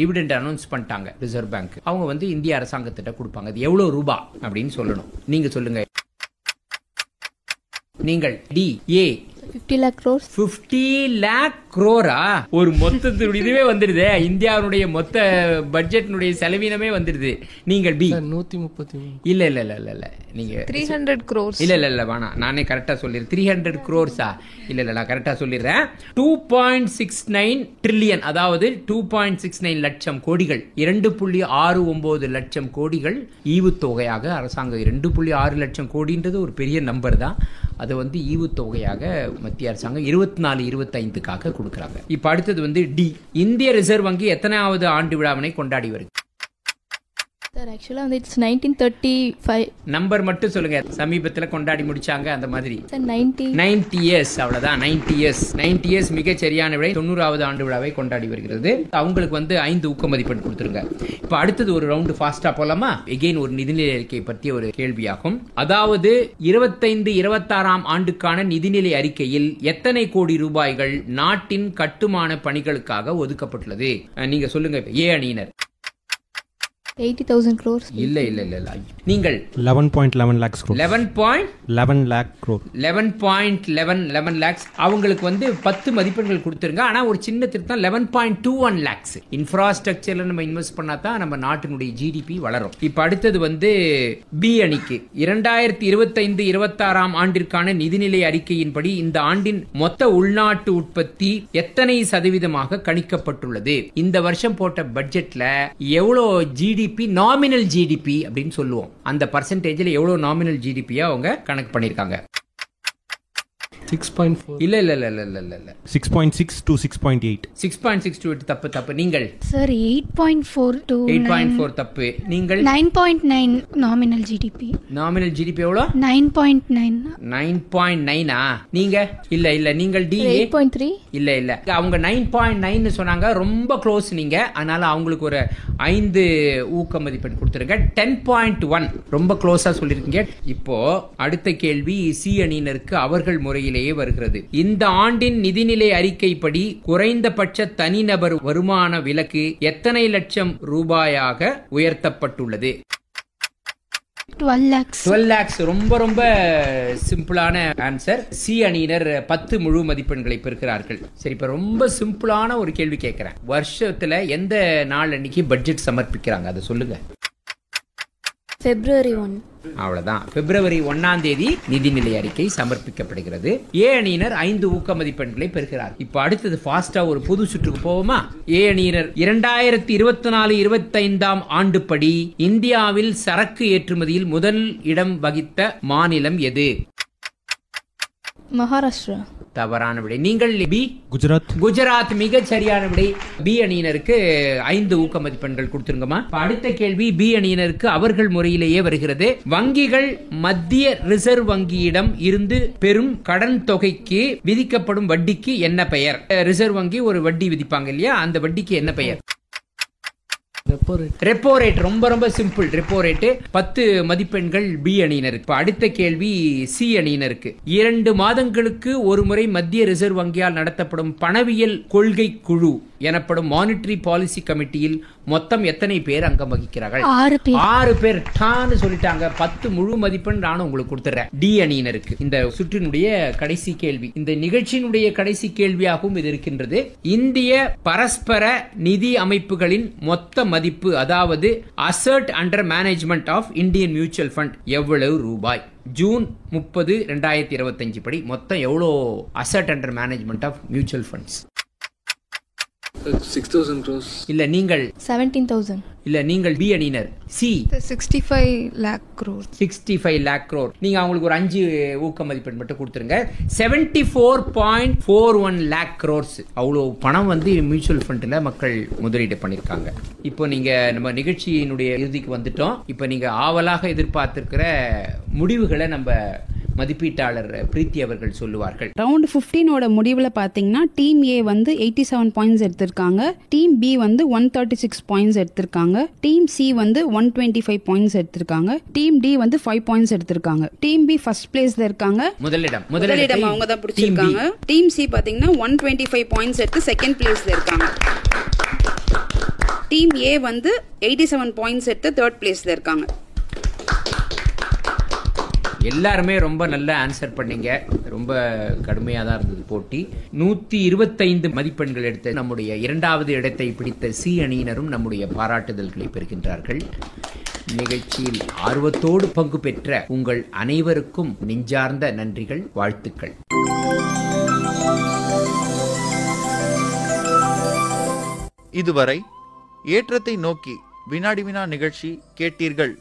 [SPEAKER 2] டிவிடெண்ட் அனௌன்ஸ் பண்ணிட்டாங்க ரிசர்வ் பேங்க். அவங்க வந்து இந்திய அரசாங்கத்திட்ட கொடுப்பாங்க. அது எவ்வளவு ரூபாய் அப்படின்னு சொல்லணும். நீங்க சொல்லுங்க. நீங்கள் டி, ஏ
[SPEAKER 3] 50 lakh crores.
[SPEAKER 2] 50 lakh crore-ஆ? ஒரு மொத்தத்துடைய இதுவே வந்துடுது. இந்தியாவுடைய மொத்த பட்ஜெட்னுடைய செலவினமே வந்துடுது. நீங்கள் பி
[SPEAKER 6] 133.
[SPEAKER 2] இல்ல இல்ல இல்ல இல்ல இல்ல. நீங்க
[SPEAKER 7] 300 crores.
[SPEAKER 2] இல்ல இல்ல இல்ல வேணாம், நானே கரெக்டா சொல்லிடுறேன். 300 crores-ஆ? இல்ல இல்ல, நான் கரெக்டா சொல்லிடுறேன். 2.69 trillion, அதாவது 2.69 லட்சம் கோடிகள், 2.69 லட்சம் கோடிகள் ஈவுத்தொகையாக அரசாங்கம். 2.6 லட்சம் கோடின்றது ஒரு பெரிய நம்பர் தான். அது வந்து ஈவுத்தொகையாக மத்திய அரசாங்கம் 24-25க்காக கொடுக்கறாங்க. இப்ப அடுத்தது வந்து டி. இந்திய ரிசர்வ் வங்கி எத்தனாவது ஆண்டு விழாவினை கொண்டாடி வருகிறது?
[SPEAKER 3] சார் ஆக்சுவலாக வந்து இட்ஸ் 1935.
[SPEAKER 2] நம்பர் மட்டும் சொல்லுங்க, சமீபத்தில் கொண்டாடி முடிச்சாங்க அந்த மாதிரி.
[SPEAKER 3] சார் 90
[SPEAKER 2] இயர்ஸ், அவ்வளவுதான். 90 இயர்ஸ் மிக சரியான விடை. 90வது ஆண்டு விழாவை கொண்டாடி வருகிறது. அவங்களுக்கு வந்து 5 ஊக்க மதிப்பெண் கொடுத்துருங்க. இப்ப அடுத்தது ஒரு ரவுண்டு ஃபாஸ்டா போலாமா? எகெயின் ஒரு நிதிநிலை அறிக்கை பற்றிய ஒரு கேள்வியாகும். அதாவது 25-26ஆம் ஆண்டுக்கான நிதிநிலை அறிக்கையில் எத்தனை கோடி ரூபாய்கள் நாட்டின் கட்டுமான பணிகளுக்காக ஒதுக்கப்பட்டுள்ளது? நீங்க சொல்லுங்க. ஏ அணியினர்
[SPEAKER 3] 80,000 crores.
[SPEAKER 2] இல்ல நீங்கள்
[SPEAKER 5] 11.11 lakhs crore.
[SPEAKER 2] 11
[SPEAKER 5] lakh crore.
[SPEAKER 2] 11 lakhs. அவங்களுக்கு வந்து 10 மதிப்பெண்கள் கொடுத்துருங்க. ஆனா ஒரு சின்ன திருத்தம், 11.21 lakhs. இன்ஃப்ராஸ்ட்ரக்சர்ல நம்ம இன்வெஸ்ட் பண்ணா தான் நம்ம நாட்டினுடைய ஜிடிபி வளரும். இப்ப அடுத்தது வந்து பி அணிக்கு 2025-26ஆம் ஆண்டிற்கான நிதிநிலை அறிக்கையின்படி இந்த ஆண்டின் மொத்த உள்நாட்டு உற்பத்தி எத்தனை சதவீதமாக கணிக்கப்பட்டுள்ளது? இந்த வருஷம் போட்ட பட்ஜெட்ல எவ்வளவு ஜிடிபி, நாமினல் ஜிடிபி அப்படின்னு சொல்லுவோம், அந்த பர்சன்டேஜ்ல எவ்வளவு நாமினல் ஜிடிபியா அவங்க கணக்கு பண்ணிருக்காங்க?
[SPEAKER 6] 6.4.
[SPEAKER 2] இல்ல
[SPEAKER 5] 6.6 to 6.8.
[SPEAKER 2] 6.6 to 8 தப்பு. நீங்கள்
[SPEAKER 8] சார் 8.4 to
[SPEAKER 2] 8.4 தப்பு. நீங்கள்
[SPEAKER 8] 9.9 நாமினல் ஜிடிபி.
[SPEAKER 2] நாமினல் ஜிடிபி எவ்வளோ?
[SPEAKER 8] 9.9.
[SPEAKER 2] 9.9. நீங்க இல்ல நீங்கள் டி
[SPEAKER 3] 8.3.
[SPEAKER 2] இல்ல அவங்க 9.9 சொன்னாங்க. ரொம்ப க்ளோஸ் நீங்க. அதனால அவங்களுக்கு ஒரு 5 ஊக்க மதிப்பெண் கொடுத்துருங்க. 10.1 ரொம்ப க்ளோஸா சொல்லிருக்கீங்க. இப்போ அடுத்த கேள்வி சி அணியினருக்கு அவர்கள் முறையிலேயே வருகிறது. இந்த ஆண்டின் நிதிநிலை அறிக்கைப்படி குறைந்தபட்ச தனிநபர் வருமான விலக்கு எத்தனை லட்சம் ரூபாயாக உயர்த்தப்பட்டுள்ளது?
[SPEAKER 8] 12
[SPEAKER 2] lakhs. ரொம்ப சிம்பிளான ஆன்சர். சி அணியினர் 10 முழு மதிப்பெண்களை பெறுகிறார்கள். சரி, இப்ப ரொம்ப சிம்பிளான ஒரு கேள்வி கேட்கிறேன். வருஷத்துல எந்த நாள் அன்னைக்கு பட்ஜெட் சமர்ப்பிக்கிறாங்க அதை சொல்லுங்க.
[SPEAKER 4] February 1.
[SPEAKER 2] அவ்வளவுதான். பிப்ரவரி 1ஆம் தேதி நிதிநிலை அறிக்கை சமர்ப்பிக்கப்படுகிறது. ஏ அணியினர் 5 ஊக்க மதிப்பெண்களை பெறுகிறார். இப்ப அடுத்தது ஃபாஸ்டா ஒரு புது சுற்றுக்கு போவோமா? ஏ அணியினர் 2024-25ஆம் ஆண்டுப்படி இந்தியாவில் சரக்கு ஏற்றுமதியில் முதல் இடம் வகித்த மாநிலம் எது?
[SPEAKER 3] மகாராஷ்டிரா.
[SPEAKER 2] தவறான விடை. நீங்கள் பி
[SPEAKER 5] குஜராத்.
[SPEAKER 2] மிக சரியான விடை. பி அணியினருக்கு 5 ஊக்க மதிப்பெண்கள் கொடுத்துருங்கம்மா. அடுத்த கேள்வி பி அணியினருக்கு அவர்கள் முறையிலேயே வருகிறது. வங்கிகள் மத்திய ரிசர்வ் வங்கியிடம் இருந்து பெறும் கடன் தொகைக்கு விதிக்கப்படும் வட்டிக்கு என்ன பெயர்? ரிசர்வ் வங்கி ஒரு வட்டி விதிப்பாங்க இல்லையா, அந்த வட்டிக்கு என்ன பெயர்? Repo rate. ரொம்ப சிம்பிள். Repo rate. 10 மதிப்பெண்கள் பி அணியினருக்கு. அடுத்த கேள்வி சி அணியினருக்கு. 2 மாதங்களுக்கு ஒரு முறை மத்திய ரிசர்வ் வங்கியால் நடத்தப்படும் பணவியல் கொள்கை குழு எனப்படும் மானிட்டரி பாலிசி கமிட்டியில் மொத்தம் எத்தனை பேர் அங்கம் வகிக்கிறார்கள்? 6 பேர். டான்னு சொல்லிட்டாங்க. 10 முழு மதிப்பெண் நான் உங்களுக்கு கொடுத்துறேன். டி அணியினருக்கு. இந்த சுற்றினுடைய கடைசி கேள்வி, இந்த நிகழ்ச்சியினுடைய கடைசி கேள்வியாகவும் இது இருக்கின்றது. இந்திய பரஸ்பர நிதி அமைப்புகளின் மொத்த மதிப்பு, அதாவது asset under management of Indian mutual fund எவ்வளவு ரூபாய்? ஜூன் 30, 2025 படி மொத்தம் எவ்வளோ asset under management of mutual funds?
[SPEAKER 9] 6,000 crores.
[SPEAKER 2] இல்ல நீங்கள்
[SPEAKER 3] 17,000.
[SPEAKER 2] இல்ல நீங்கள் பி அணியினர். C
[SPEAKER 7] 65 lakh crores.
[SPEAKER 2] 65 lakh crore. நீங்க அவங்களுக்கு ஒரு 5 ஊக்க மதிப்பெண் மட்டும் கொடுத்துருங்க. 74.41 lakh crores. அவ்வளோ பணம் வந்து மியூச்சுவல் ஃபண்ட்ல மக்கள் முதலீடு பண்ணிருக்காங்க. இப்போ நீங்க நம்ம நிகழ்ச்சியினுடைய இறுதிக்கு வந்துட்டோம். இப்போ நீங்க ஆவலாக எதிர்பார்த்திருக்கிற முடிவுகளை நம்ம மதிப்பீட்டாளர் பிரீத்தி அவர்கள் சொல்லுவார்கள்.
[SPEAKER 11] ரவுண்ட் 15ஓட முடிவில் பார்த்தீங்கன்னா டீம் ஏ வந்து 87 பாயிண்ட்ஸ் எடுத்திருக்காங்க, டீம் பி வந்து 136 பாயிண்ட்ஸ் எடுத்திருக்காங்க, டீம் சி வந்து 125 பாயிண்ட்ஸ் எடுத்திருக்காங்க, டீம் டி வந்து 5 பாயிண்ட்ஸ் எடுத்திருக்காங்க. டீம் பி ஃபர்ஸ்ட் பிளேஸ்ல இருக்காங்க. முதலிடம் அவங்க தான் பிடிச்சிருக்காங்க. டீம் சி பார்த்தீங்கன்னா 125 பாயிண்ட்ஸ் எடுத்து செகண்ட் பிளேஸ்ல இருக்காங்க. டீம் ஏ வந்து 87 பாயிண்ட்ஸ் எடுத்து தேர்ட் பிளேஸ்ல இருக்காங்க.
[SPEAKER 2] எல்லாருமே ரொம்ப நல்ல ஆன்சர் பண்ணீங்க. ரொம்ப கடுமையாக தான் இருந்தது போட்டி. 125 மதிப்பெண்கள் எடுத்த நம்முடைய 2வது இடத்தை பிடித்த சி அணியினரும் நம்முடைய பாராட்டுதல்களை பெறுகின்றார்கள். நிகழ்ச்சியில் ஆர்வத்தோடு பங்கு பெற்ற உங்கள் அனைவருக்கும் நெஞ்சார்ந்த நன்றிகள், வாழ்த்துக்கள்.
[SPEAKER 1] இதுவரை ஏற்றத்தை நோக்கி வினாடி வினா நிகழ்ச்சி கேட்டீர்கள்.